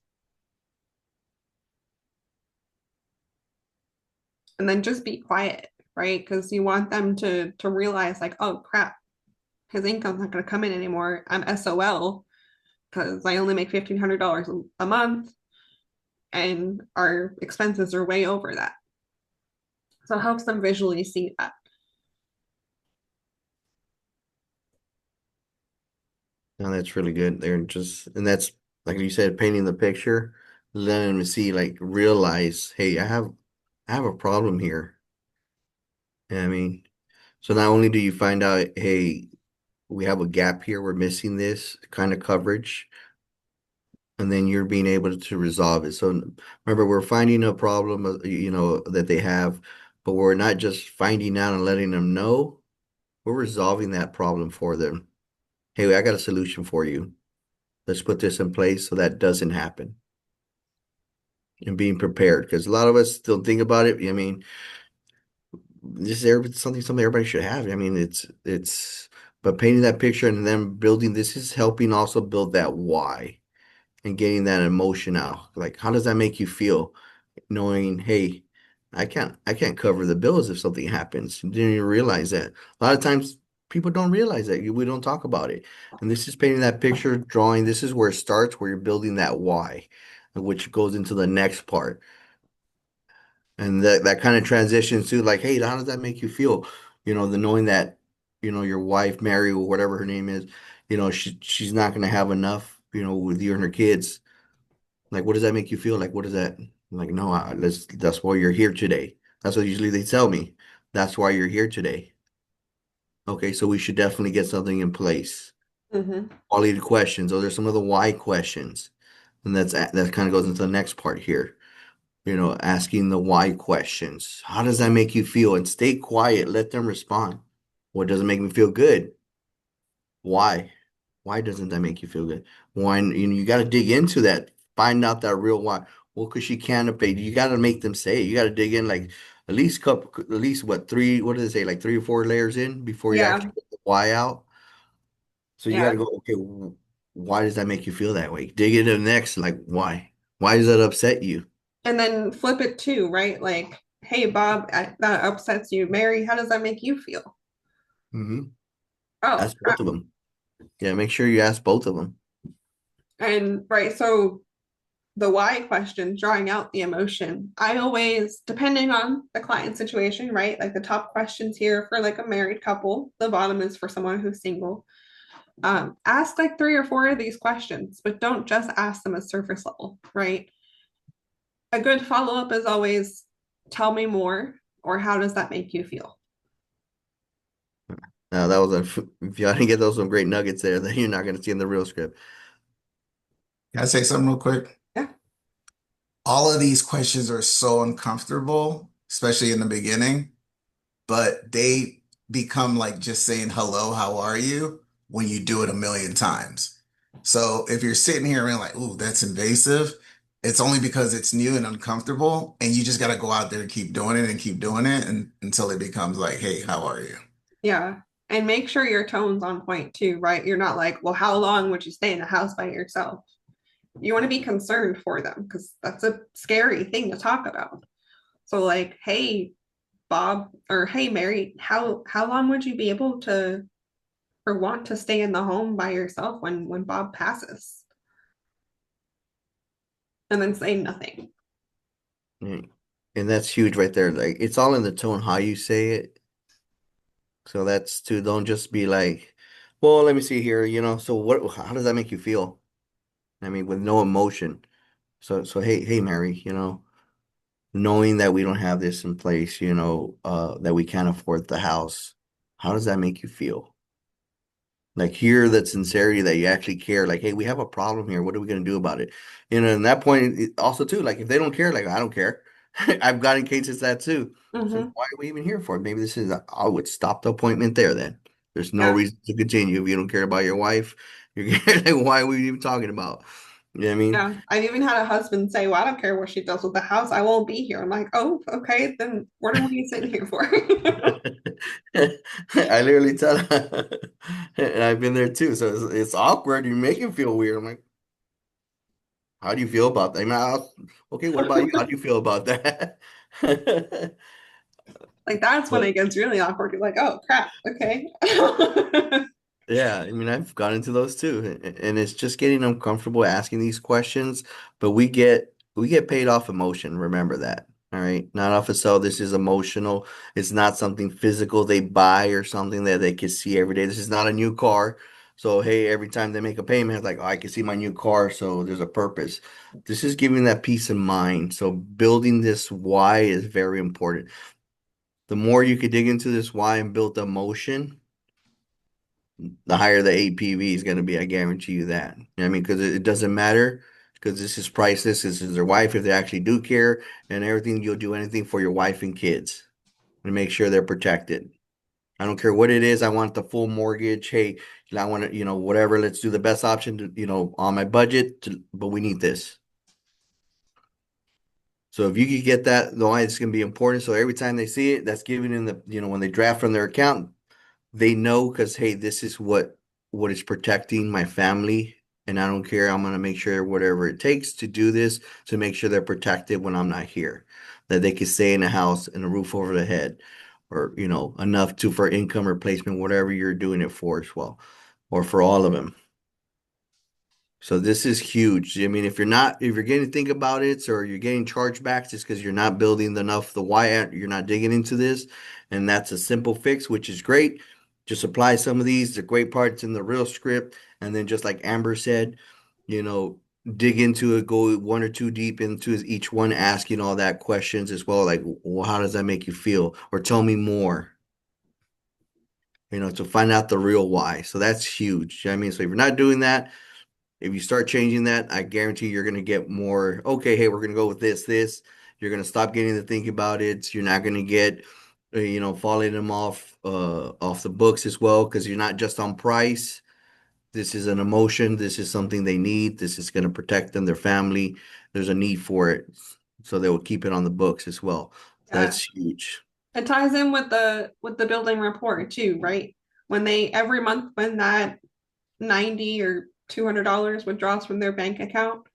[SPEAKER 1] And then just be quiet, right? Because you want them to realize like, oh crap, his income's not going to come in anymore. I'm SOL because I only make $1,500 a month and our expenses are way over that. So it helps them visually see that.
[SPEAKER 2] No, that's really good. And that's like you said, painting the picture, letting them see, like realize, hey, I have a problem here. I mean, so not only do you find out, hey, we have a gap here, we're missing this kind of coverage, and then you're being able to resolve it. So remember, we're finding a problem, that they have, but we're not just finding out and letting them know, we're resolving that problem for them. Hey, I got a solution for you. Let's put this in place so that doesn't happen. And being prepared, because a lot of us don't think about it. I mean, this is something everybody should have. I mean, but painting that picture and then building this is helping also build that why and getting that emotion out. Like, how does that make you feel? Knowing, hey, I can't cover the bills if something happens. You didn't even realize that. A lot of times people don't realize that. We don't talk about it. And this is painting that picture, drawing. This is where it starts, where you're building that why, which goes into the next part. And that kind of transitions to like, hey, how does that make you feel? The knowing that, your wife, Mary, or whatever her name is, she's not gonna have enough, with you and her kids. Like, what does that make you feel? Like, what is that? I'm like, no, that's why you're here today. That's what usually they tell me. That's why you're here today. Okay, so we should definitely get something in place.
[SPEAKER 1] Mm-hmm.
[SPEAKER 2] Quality questions. Those are some of the why questions. And that kind of goes into the next part here. Asking the why questions. How does that make you feel? And stay quiet. Let them respond. What doesn't make me feel good? Why? Why doesn't that make you feel good? Why? You got to dig into that. Find out that real why. Well, because she can't have paid. You got to make them say it. You got to dig in like at least what three? What do they say? Like 3 or 4 layers in before you
[SPEAKER 1] Yeah,
[SPEAKER 2] actually get the why out. So you got
[SPEAKER 1] yeah.
[SPEAKER 2] to go. Okay, why does that make you feel that way? Dig into the next. Like why? Why does that upset you?
[SPEAKER 1] And then flip it too, right? Like, hey, Bob, that upsets you. Mary, how does that make you feel?
[SPEAKER 2] Hmm.
[SPEAKER 1] Oh,
[SPEAKER 2] Ask both of them. Yeah, make sure you ask both of them.
[SPEAKER 1] and right. So the why question, drawing out the emotion. I always, depending on the client situation, right? Like the top questions here for like a married couple, the bottom is for someone who's single. Ask like 3 or 4 of these questions, but don't just ask them at surface level, right? A good follow up is always tell me more, or how does that make you feel?
[SPEAKER 2] Now that was if y'all didn't get those some great nuggets there, then you're not going to see in the real script.
[SPEAKER 3] Can I say something real quick?
[SPEAKER 1] Yeah.
[SPEAKER 3] All of these questions are so uncomfortable, especially in the beginning, but they become like just saying hello, how are you when you do it a million times. So if you're sitting here and like, ooh, that's invasive, it's only because it's new and uncomfortable, and you just got to go out there and keep doing it and keep doing it until it becomes like, hey, how are you?
[SPEAKER 1] Yeah. And make sure your tone's on point too, right? You're not like, well, how long would you stay in the house by yourself? You want to be concerned for them because that's a scary thing to talk about. So like, hey, Bob, or hey, Mary, how long would you be able to or want to stay in the home by yourself when Bob passes? And then say nothing.
[SPEAKER 2] Mm. And that's huge right there. Like it's all in the tone how you say it. So that's to don't just be like, well, let me see here, so what how does that make you feel? I mean, with no emotion. So hey Mary, knowing that we don't have this in place, that we can't afford the house, how does that make you feel? Like hear that sincerity that you actually care. Like, hey, we have a problem here. What are we gonna do about it? And that point also too, like if they don't care, like I don't care. I've gotten cases that too. So
[SPEAKER 1] Mm-hmm.
[SPEAKER 2] why are we even here for? Maybe this is I would stop the appointment there then. There's no
[SPEAKER 1] Yeah.
[SPEAKER 2] reason to continue if you don't care about your wife. You're like, why are we even talking about? You know what I mean?
[SPEAKER 1] Yeah. I've even had a husband say, well, I don't care what she does with the house. I won't be here. I'm like, oh, okay, then what are we sitting here for?
[SPEAKER 2] I literally tell and I've been there too. So it's awkward. You make him feel weird. I'm like, how do you feel about that? I mean, okay, what about you? How do you feel about that?
[SPEAKER 1] Like that's when
[SPEAKER 2] But
[SPEAKER 1] it gets really awkward. You're like, oh crap, okay.
[SPEAKER 2] yeah, I mean, I've got into those too, and it's just getting them comfortable asking these questions. But we get paid off emotion. Remember that, all right? Not off a sell. This is emotional. It's not something physical they buy or something that they can see every day. This is not a new car. So hey, every time they make a payment, it's like, oh, I can see my new car, so there's a purpose. This is giving that peace of mind. So building this why is very important. The more you could dig into this why and build the emotion, the higher the APV is going to be. I guarantee you that. You know what I mean, because it doesn't matter because this is priceless. This is their wife if they actually do care and everything. You'll do anything for your wife and kids and make sure they're protected. I don't care what it is. I want the full mortgage. Hey, I want to, whatever. Let's do the best option to, on my budget. But we need this. So if you could get that, the why it's going to be important. So every time they see it, that's giving them the, when they draft from their account, they know because hey, this is what is protecting my family, and I don't care. I'm gonna make sure whatever it takes to do this to make sure they're protected when I'm not here, that they can stay in a house and a roof over the head, or enough to for income replacement, whatever you're doing it for as well, or for all of them. So this is huge. I mean, if you're getting to think about it or you're getting chargebacks, it's because you're not building enough the why you're not digging into this. And that's a simple fix, which is great. Just apply some of these, the great parts in the real script. And then just like Amber said, you know, dig into it, go one or two deep into each one, asking all that questions as well. Like, well, how does that make you feel? Or tell me more, to find out the real why. So that's huge. I mean, so if you're not doing that, if you start changing that, I guarantee you're going to get more. Okay, hey, we're going to go with this. You're going to stop getting to think about it. You're not going to get, falling them off the books as well because you're not just on price. this is an emotion. This is something they need. This is going to protect them, their family. There's a need for it. So they will keep it on the books as well.
[SPEAKER 1] Yeah.
[SPEAKER 2] That's huge.
[SPEAKER 1] It ties in with the building report too, right? When they every month when that 90 or $200 withdraws from their bank account,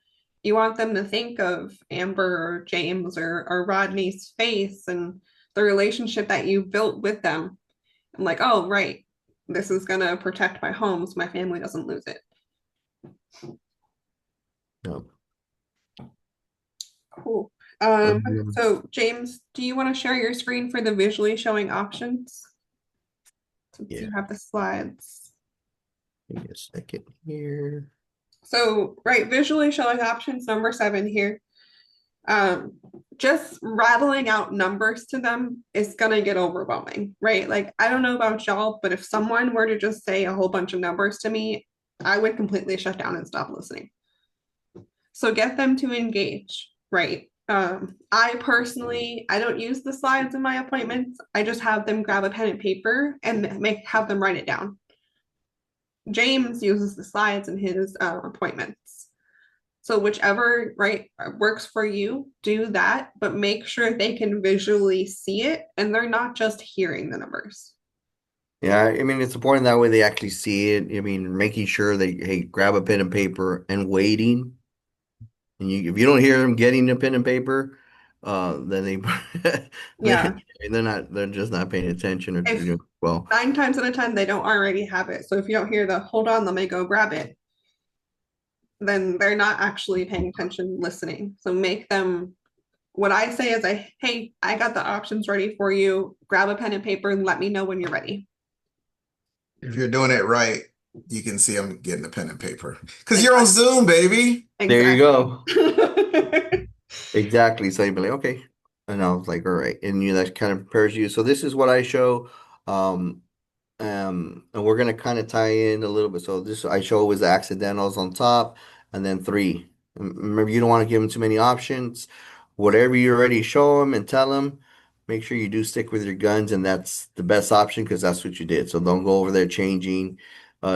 [SPEAKER 1] you want them to think of Amber or James or Rodney's face and the relationship that you built with them. I'm like, oh, right, this is gonna protect my home so my family doesn't lose it.
[SPEAKER 2] No.
[SPEAKER 1] Cool.
[SPEAKER 2] Um,
[SPEAKER 1] So James, do you want to share your screen for the visually showing options? Since
[SPEAKER 2] yeah.
[SPEAKER 1] you have the slides.
[SPEAKER 2] Give me a second here.
[SPEAKER 1] So, right, visually showing options number 7 here. Just rattling out numbers to them is gonna get overwhelming, right? Like, I don't know about y'all, but if someone were to just say a whole bunch of numbers to me, I would completely shut down and stop listening. So get them to engage, right? I personally, I don't use the slides in my appointments. I just have them grab a pen and paper and have them write it down. James uses the slides in his appointments. So whichever right works for you, do that, but make sure they can visually see it and they're not just hearing the numbers.
[SPEAKER 2] Yeah, I mean, it's important that way they actually see it. I mean, making sure they, hey, grab a pen and paper and waiting. And if you don't hear them getting a pen and paper, then
[SPEAKER 1] Yeah.
[SPEAKER 2] they're just not paying attention or,
[SPEAKER 1] If
[SPEAKER 2] well,
[SPEAKER 1] 9 times out of 10 they don't already have it. So if you don't hear the hold on, let me go grab it, then they're not actually paying attention, listening. So make them what I say is hey, I got the options ready for you. Grab a pen and paper and let me know when you're ready.
[SPEAKER 3] If you're doing it right, you can see them getting the pen and paper because you're on Zoom, baby.
[SPEAKER 2] there you go.
[SPEAKER 1] Exactly.
[SPEAKER 2] Exactly. So you'd be like, okay. And I was like, all right. And that kind of prepares you. So this is what I show. Um, and we're gonna kind of tie in a little bit. So this I show was the accidentals on top, and then 3. Remember, you don't want to give them too many options. Whatever you already show them and tell them, make sure you do stick with your guns, and that's the best option because that's what you did. So don't go over there changing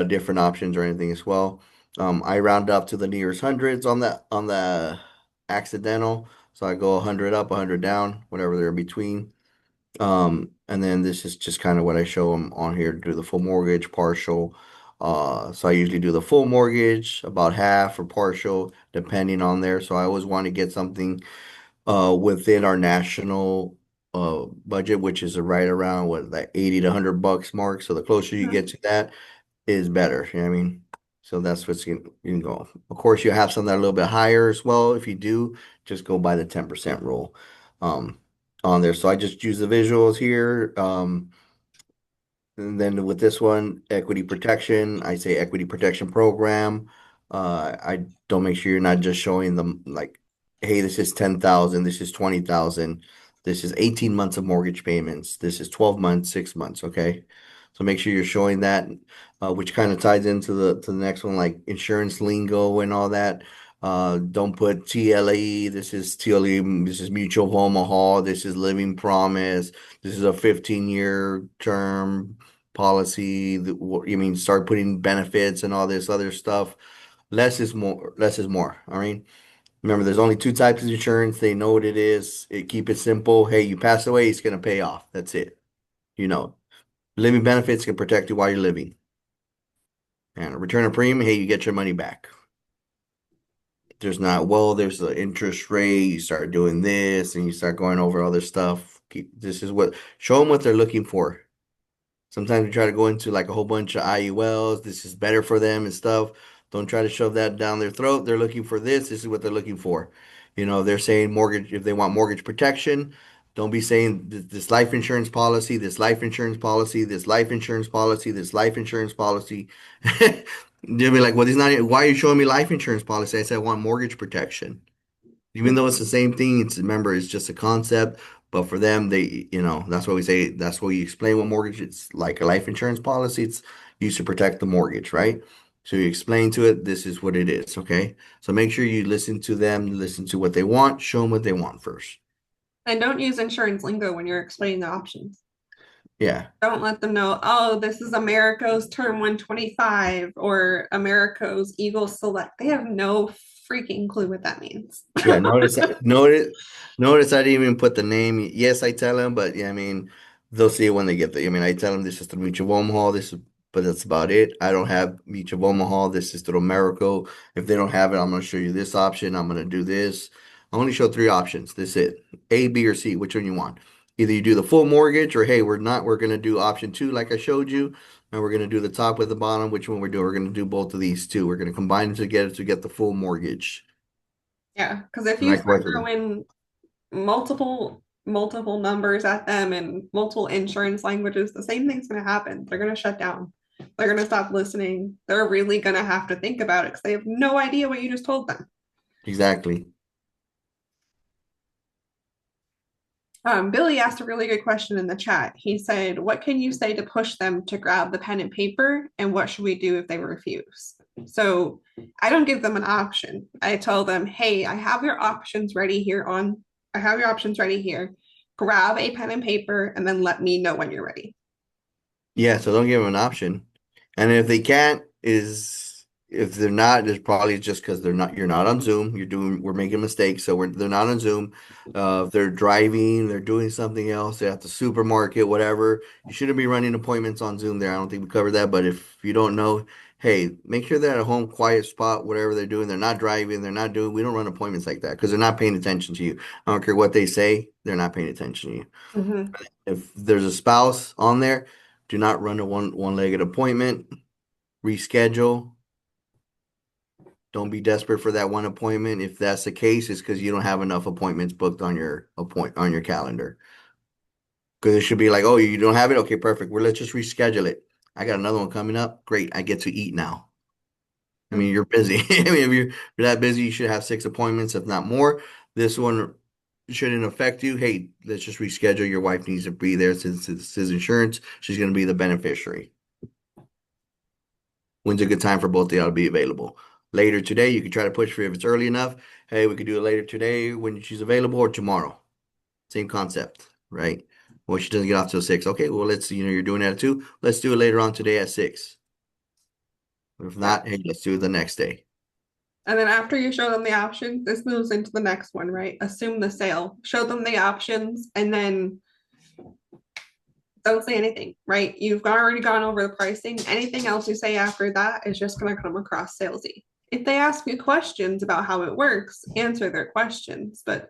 [SPEAKER 2] different options or anything as well. I round up to the nearest hundreds on the accidental. So I go 100 up, 100 down, whatever they're in between. And then this is just kind of what I show them on here to do the full mortgage, partial. So I usually do the full mortgage, about half or partial, depending on there. So I always want to get something within our national budget, which is right around what that 80 to $100 mark. So the closer you get to that is better. You know what I mean? So that's what's you can go. Of course, you have some that are a little bit higher as well. If you do, just go by the 10% rule um, on there. So I just use the visuals here. And then with this one, equity protection, I say equity protection program. I don't make sure you're not just showing them like, hey, this is 10,000, this is 20,000, this is 18 months of mortgage payments, this is 12 months, 6 months, okay? So make sure you're showing that, which kind of ties into the next one, like insurance lingo and all that. Don't put TLE, this is TLE, this is Mutual of Omaha, this is Living Promise, this is a 15-year term policy. You mean start putting benefits and all this other stuff. Less is more. Less is more. All right. Remember, there's only 2 types of insurance. They know what it is. Keep it simple. Hey, you pass away, it's gonna pay off. That's it. You know, living benefits can protect you while you're living. And a return of premium, hey, you get your money back. There's not, well, there's the interest rate. You start doing this, and you start going over other stuff. This is what show them what they're looking for. Sometimes we try to go into like a whole bunch of IULs. This is better for them and stuff. Don't try to shove that down their throat. They're looking for this. This is what they're looking for. They're saying mortgage, if they want mortgage protection, don't be saying this life insurance policy, this life insurance policy, this life insurance policy, this life insurance policy. They'll be like, well, this not, why are you showing me life insurance policy? I said, I want mortgage protection. Even though it's the same thing, remember, it's just a concept. But for them, that's what we say. That's what you explain what mortgage. It's like a life insurance policy. It's used to protect the mortgage, right? So you explain to it, this is what it is, okay? So make sure you listen to them, listen to what they want, show them what they want first.
[SPEAKER 1] And don't use insurance lingo when you're explaining the options.
[SPEAKER 2] Yeah.
[SPEAKER 1] Don't let them know, oh, this is Americo's turn 125 or Americo's Eagle Select. They have no freaking clue what that means.
[SPEAKER 2] Yeah, notice I didn't even put the name. Yes, I tell them, but yeah, I mean, they'll see it when they get there. I mean, I tell them this is the Beach of Omaha, but that's about it. I don't have Beach of Omaha. This is through America. If they don't have it, I'm going to show you this option. I'm going to do this. I only show three options. That's it. A, B, or C. Which one you want? Either you do the full mortgage, or hey, we're not. We're going to do option two, like I showed you, and we're going to do the top with the bottom. Which one we're doing? We're going to do both of these two. We're going to combine them together to get the full mortgage.
[SPEAKER 1] Yeah, because if
[SPEAKER 2] And
[SPEAKER 1] you
[SPEAKER 2] I
[SPEAKER 1] start
[SPEAKER 2] corrected them.
[SPEAKER 1] throwing multiple numbers at them and multiple insurance languages, the same thing's going to happen. They're going to shut down. They're going to stop listening. They're really going to have to think about it because they have no idea what you just told them.
[SPEAKER 2] Exactly.
[SPEAKER 1] Billy asked a really good question in the chat. He said, what can you say to push them to grab the pen and paper? And what should we do if they refuse? So I don't give them an option. I tell them, hey, I have your options ready here. Grab a pen and paper and then let me know when you're ready.
[SPEAKER 2] Yeah, so don't give them an option. And if they can't, is if they're not, it's probably just because you're not on Zoom. We're making mistakes, so they're not on Zoom. If they're driving, they're doing something else, they're at the supermarket, whatever. You shouldn't be running appointments on Zoom there. I don't think we covered that, but if you don't know, hey, make sure they're at a home, quiet spot, whatever they're doing. They're not driving, we don't run appointments like that because they're not paying attention to you. I don't care what they say, they're not paying attention to you.
[SPEAKER 1] Mhm.
[SPEAKER 2] If there's a spouse on there, do not run a one-legged appointment. Reschedule. Don't be desperate for that one appointment. If that's the case, it's because you don't have enough appointments booked on your calendar. Because it should be like, oh, you don't have it? Okay, perfect. Well, let's just reschedule it. I got another one coming up. Great. I get to eat now. I mean, you're busy. I mean, if you're that busy, you should have 6 appointments, if not more. This one shouldn't affect you. Hey, let's just reschedule. Your wife needs to be there since it's his insurance. She's going to be the beneficiary. When's a good time for both of y'all to be available? Later today, you can try to push for if it's early enough. Hey, we could do it later today when she's available or tomorrow. Same concept, right? Well, she doesn't get off till 6. Okay, well, you're doing that at 2. Let's do it later on today at 6. If
[SPEAKER 1] Yeah.
[SPEAKER 2] not, hey, let's do it the next day.
[SPEAKER 1] And then after you show them the option, this moves into the next one, right? Assume the sale. Show them the options and then don't say anything, right? You've already gone over the pricing. Anything else you say after that is just going to come across salesy. If they ask you questions about how it works, answer their questions, but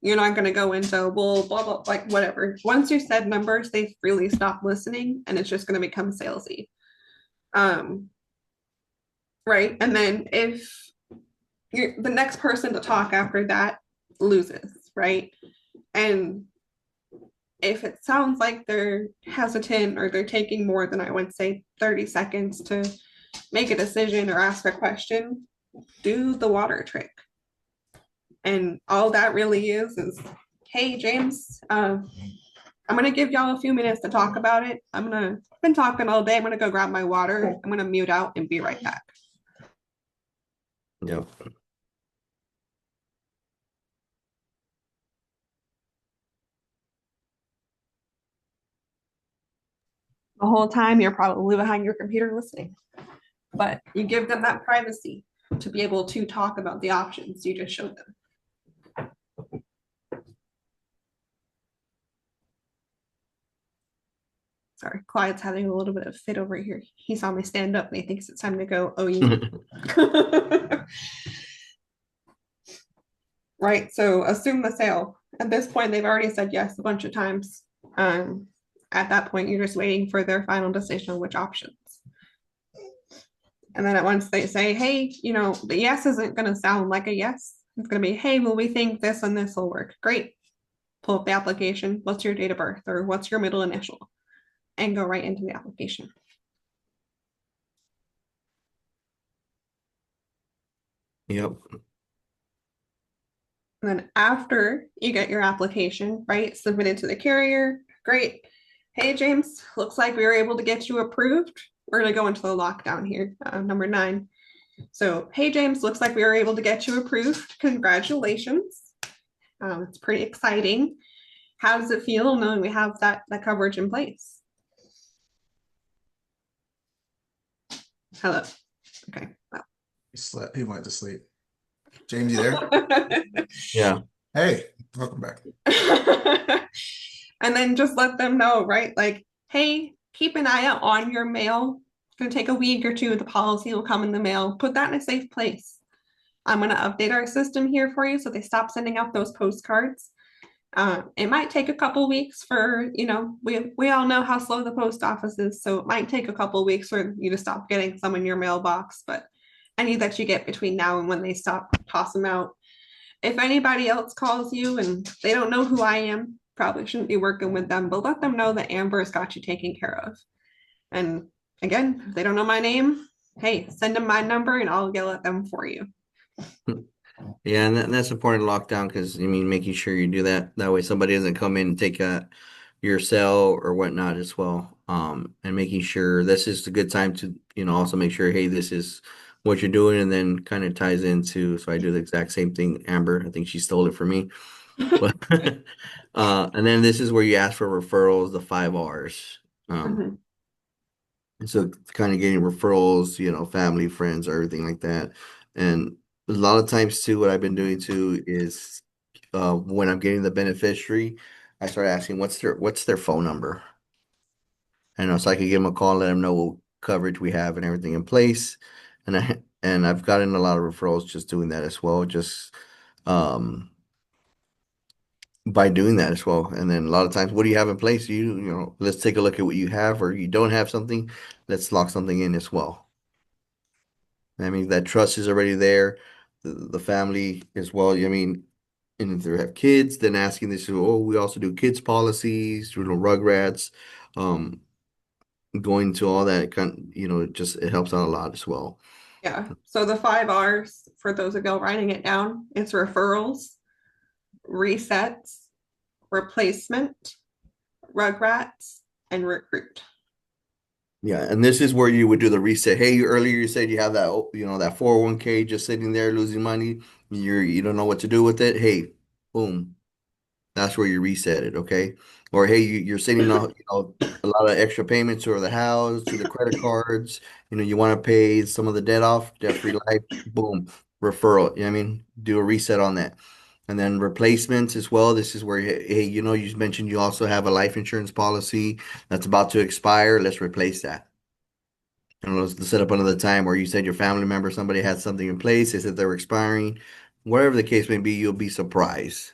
[SPEAKER 1] you're not going to go into, well, blah, blah, like whatever. Once you said numbers, they've really stopped listening and it's just going to become salesy. Right. And then if you're the next person to talk after that loses, right? And if it sounds like they're hesitant or they're taking more than I would say 30 seconds to make a decision or ask a question, do the water trick. And all that really is, hey, James, I'm going to give y'all a few minutes to talk about it. I've been talking all day. I'm going to go grab my water. I'm going to mute out and be right back.
[SPEAKER 2] Yep.
[SPEAKER 1] The whole time you're probably behind your computer listening, but you give them that privacy to be able to talk about the options you just showed them. Sorry, Clyde's having a little bit of fit over here. He saw me stand up and he thinks it's time to go, oh, you. Right, so assume the sale. At this point, they've already said yes a bunch of times. At that point, you're just waiting for their final decision on which options. And then at once they say, hey, the yes isn't going to sound like a yes. It's going to be, hey, well, we think this and this will work. Great. Pull up the application. What's your date of birth or what's your middle initial? And go right into the application.
[SPEAKER 2] Yep.
[SPEAKER 1] And then after you get your application, right, submitted to the carrier, great. Hey, James, looks like we were able to get you approved. We're going to go into the lockdown here, number 9. So, hey, James, looks like we were able to get you approved. Congratulations. It's pretty exciting. How does it feel knowing we have that coverage in place? Hello. Okay.
[SPEAKER 3] He slept. He went to sleep. James, you there?
[SPEAKER 2] Yeah.
[SPEAKER 3] Hey, welcome back.
[SPEAKER 1] And then just let them know, right? Like, hey, keep an eye out on your mail. It's going to take a week or two. The policy will come in the mail. Put that in a safe place. I'm going to update our system here for you so they stop sending out those postcards. It might take a couple weeks for, we all know how slow the post office is. So it might take a couple weeks for you to stop getting some in your mailbox. But any that you get between now and when they stop, toss them out. If anybody else calls you and they don't know who I am, probably shouldn't be working with them, but let them know that Amber's got you taken care of. And again, if they don't know my name, hey, send them my number and I'll yell at them for you.
[SPEAKER 2] Yeah, and that's important to lock down because making sure you do that. That way somebody doesn't come in and take your cell or whatnot as well. And making sure this is a good time to, also make sure, hey, this is what you're doing, and then kind of ties into, so I do the exact same thing, Amber. I think she stole it from me. But and then this is where you ask for referrals, the 5 R's.
[SPEAKER 1] Mhm.
[SPEAKER 2] And so kind of getting referrals, family, friends, everything like that. And a lot of times too, what I've been doing too is when I'm getting the beneficiary, I start asking what's their phone number. I know, so I can give them a call, let them know what coverage we have and everything in place. And I've gotten a lot of referrals just doing that as well, just um by doing that as well. And then a lot of times, what do you have in place? Let's take a look at what you have, or you don't have something, let's lock something in as well. I mean, that trust is already there. The family as well. And if they have kids, then asking this, oh, we also do kids policies, Rugrats, um, going to all that just it helps out a lot as well.
[SPEAKER 1] Yeah. So the 5 R's, for those of y'all writing it down, it's referrals, resets, replacement, rugrats, and recruit.
[SPEAKER 2] Yeah, and this is where you would do the reset. Hey, earlier you said you have that, that 401k just sitting there losing money. You don't know what to do with it. Hey, boom. That's where you reset it, okay? Or hey, you're sending out, a lot of extra payments to the house, to the credit cards. You want to pay some of the debt off, debt-free life. Boom, referral. Do a reset on that, and then replacements as well. This is where hey, you mentioned you also have a life insurance policy that's about to expire. Let's replace that. Let's set up another time where you said your family member, somebody had something in place. They said they were expiring. Whatever the case may be, you'll be surprised.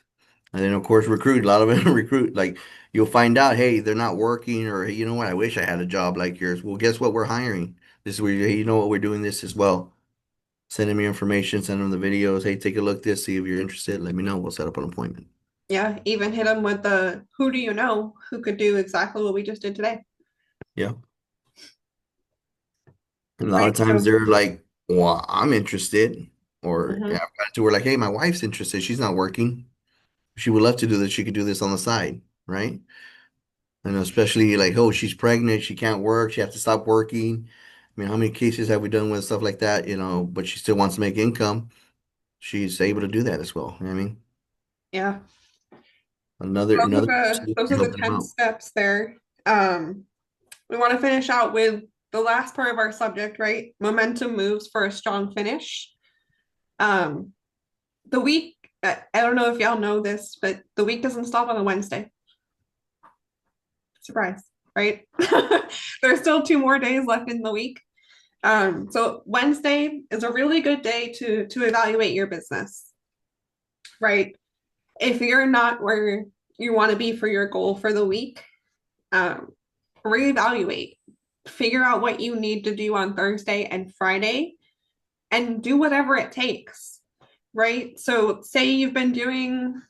[SPEAKER 2] And then of course recruit. A lot of them recruit. Like you'll find out, hey, they're not working, or hey, you know what? I wish I had a job like yours. Well, guess what? We're hiring. This is where hey, you know what? We're doing this as well. Send them your information. Send them the videos. Hey, take a look at this. See if you're interested. Let me know. We'll set up an appointment.
[SPEAKER 1] Yeah, even hit them with the who do you know who could do exactly what we just did today.
[SPEAKER 2] Yeah. And a lot of
[SPEAKER 1] Right.
[SPEAKER 2] times
[SPEAKER 1] So,
[SPEAKER 2] they're like, well, I'm interested. Or yeah,
[SPEAKER 1] mhm.
[SPEAKER 2] I've got to where like, hey, my wife's interested. She's not working. She would love to do this. She could do this on the side, right? And especially like, oh, she's pregnant, she can't work, she has to stop working. How many cases have we done with stuff like that, but she still wants to make income. She's able to do that as well.
[SPEAKER 1] Yeah.
[SPEAKER 2] Another
[SPEAKER 1] Those are the
[SPEAKER 2] helping them
[SPEAKER 1] 10
[SPEAKER 2] out.
[SPEAKER 1] steps there. We want to finish out with the last part of our subject, right? Momentum moves for a strong finish. Um, the week, I don't know if y'all know this, but the week doesn't stop on a Wednesday. Surprise, right? There's still 2 more days left in the week. So Wednesday is a really good day to evaluate your business, right? If you're not where you want to be for your goal for the week, reevaluate, figure out what you need to do on Thursday and Friday, and do whatever it takes, right? So, say you've been doing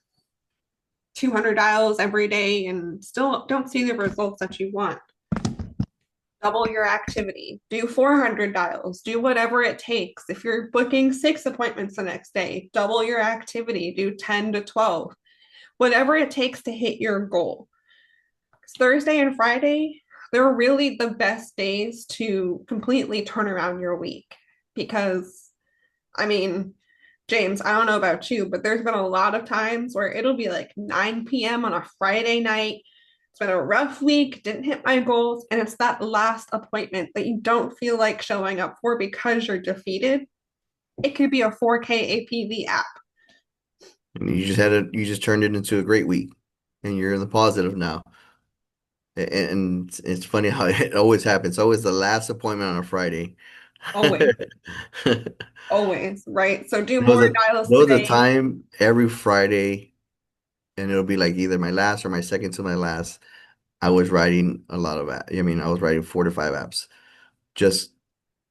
[SPEAKER 1] 200 dials every day and still don't see the results that you want. Double your activity, do 400 dials, do whatever it takes. If you're booking 6 appointments the next day, double your activity, do 10 to 12, whatever it takes to hit your goal. Thursday and Friday, they're really the best days to completely turn around your week because, I mean, James, I don't know about you, but there's been a lot of times where it'll be like 9 p.m. on a Friday night. It's been a rough week, didn't hit my goals, and it's that last appointment that you don't feel like showing up for because you're defeated. It could be a 4K APV app.
[SPEAKER 2] And you just turned it into a great week, and you're in the positive now. And it's funny how it always happens. It's always the last appointment on a Friday.
[SPEAKER 1] Always, always, right? So do
[SPEAKER 2] There was
[SPEAKER 1] more
[SPEAKER 2] a
[SPEAKER 1] dials
[SPEAKER 2] there was a
[SPEAKER 1] today.
[SPEAKER 2] time every Friday, and it'll be like either my last or my second to my last. I was writing a lot of apps. I mean, I was writing 4 to 5 apps. Just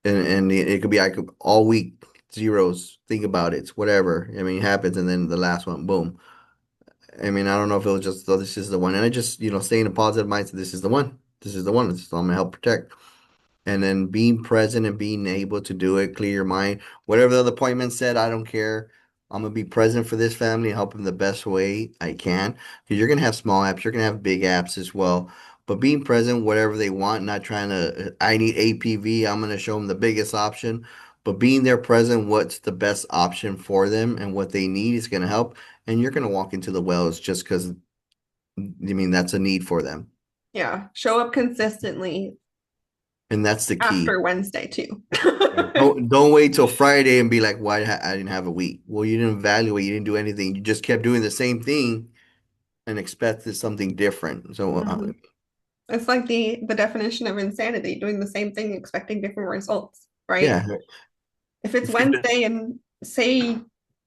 [SPEAKER 2] and it could be I could all week zeros. Think about it, whatever. I mean, it happens, and then the last one, boom. I mean, I don't know if it was just, oh, this is the one, and I just stay in a positive mindset. This is the one. This is the one. This is what I'm gonna help protect. And then being present and being able to do it, clear your mind. Whatever the other appointment said, I don't care. I'm gonna be present for this family and help them the best way I can. Because you're gonna have small apps, you're gonna have big apps as well. But being present, whatever they want, not trying to, I need APV, I'm gonna show them the biggest option. But being there present, what's the best option for them and what they need is gonna help. And you're gonna walk into the wells just because, I mean, that's a need for them.
[SPEAKER 1] Yeah, show up consistently
[SPEAKER 2] And that's the key.
[SPEAKER 1] after Wednesday too.
[SPEAKER 2] Yeah. Don't wait till Friday and be like, why I didn't have a week. Well, you didn't evaluate, you didn't do anything. You just kept doing the same thing and expected something different. So
[SPEAKER 1] Mhm. It's like the definition of insanity, doing the same thing, expecting different results, right?
[SPEAKER 2] yeah,
[SPEAKER 1] If it's
[SPEAKER 2] if you do-
[SPEAKER 1] Wednesday and say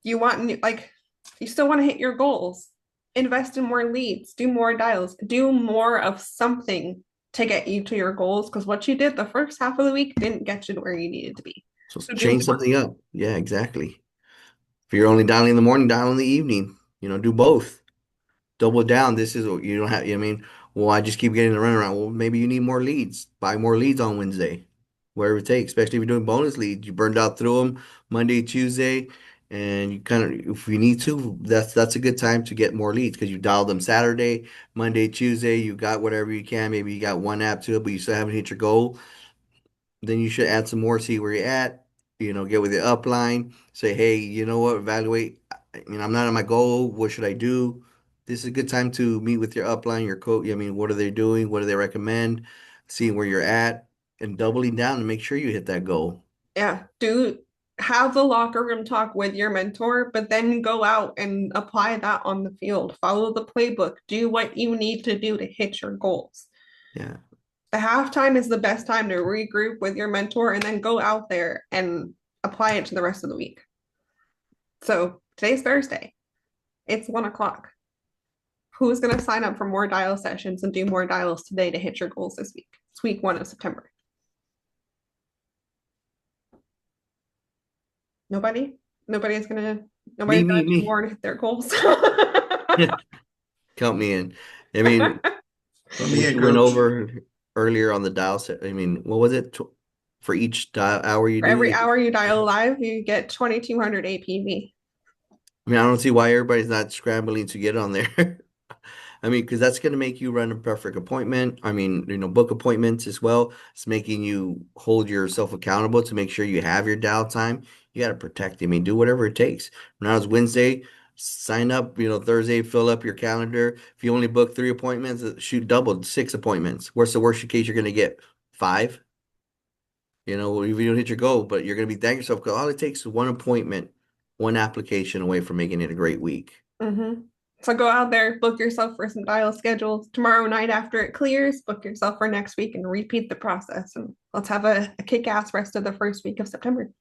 [SPEAKER 1] you want like you still want to hit your goals, invest in more leads, do more dials, do more of something to get you to your goals because what you did the first half of the week didn't get you to where you needed to be.
[SPEAKER 2] so
[SPEAKER 1] So do
[SPEAKER 2] change
[SPEAKER 1] more.
[SPEAKER 2] something up. Yeah, exactly. If you're only dialing in the morning, dial in the evening. Do both. Double down. This is what you don't have. I mean, well, I just keep getting the runaround. Well, maybe you need more leads. Buy more leads on Wednesday, whatever it takes. Especially if you're doing bonus leads, you burned out through them Monday, Tuesday, and you kind of, if you need to, that's a good time to get more leads because you dialed them Saturday, Monday, Tuesday. You got whatever you can. Maybe you got one app to it, but you still haven't hit your goal. Then you should add some more, see where you're at, get with your upline, say, hey, you know what, evaluate. I mean, I'm not on my goal. What should I do? This is a good time to meet with your upline, your coach. I mean, what are they doing? What do they recommend? Seeing where you're at and doubling down to make sure you hit that goal.
[SPEAKER 1] Yeah, do have the locker room talk with your mentor, but then go out and apply that on the field. Follow the playbook. Do what you need to do to hit your goals.
[SPEAKER 2] Yeah.
[SPEAKER 1] The halftime is the best time to regroup with your mentor and then go out there and apply it to the rest of the week. So today's Thursday. It's 1 o'clock. Who's going to sign up for more dial sessions and do more dials today to hit your goals this week? It's week 1 of September. Nobody? Nobody's gonna
[SPEAKER 2] Me,
[SPEAKER 1] nobody's
[SPEAKER 2] me,
[SPEAKER 1] gonna do
[SPEAKER 2] me.
[SPEAKER 1] more to hit their goals.
[SPEAKER 2] Count me in. I mean,
[SPEAKER 3] Put me
[SPEAKER 2] what
[SPEAKER 3] in,
[SPEAKER 2] you went
[SPEAKER 3] coach.
[SPEAKER 2] over earlier on the dial set, I mean, what was it? For each dial hour you
[SPEAKER 1] For
[SPEAKER 2] do,
[SPEAKER 1] every hour you dial live, you get 2,200 APV.
[SPEAKER 2] I mean, I don't see why everybody's not scrambling to get on there. I mean, because that's going to make you run a perfect appointment. I mean, book appointments as well. It's making you hold yourself accountable to make sure you have your downtime. You got to protect. I mean, do whatever it takes. Now it's Wednesday. Sign up. Thursday, fill up your calendar. If you only book 3 appointments, shoot double 6 appointments. What's the worst case you're going to get? 5. If you don't hit your goal, but you're going to be thanking yourself because all it takes is one appointment, one application away from making it a great week.
[SPEAKER 1] Mhm. So go out there, book yourself for some dial schedules. Tomorrow night after it clears, book yourself for next week and repeat the process. And let's have a kick-ass rest of the first week of September.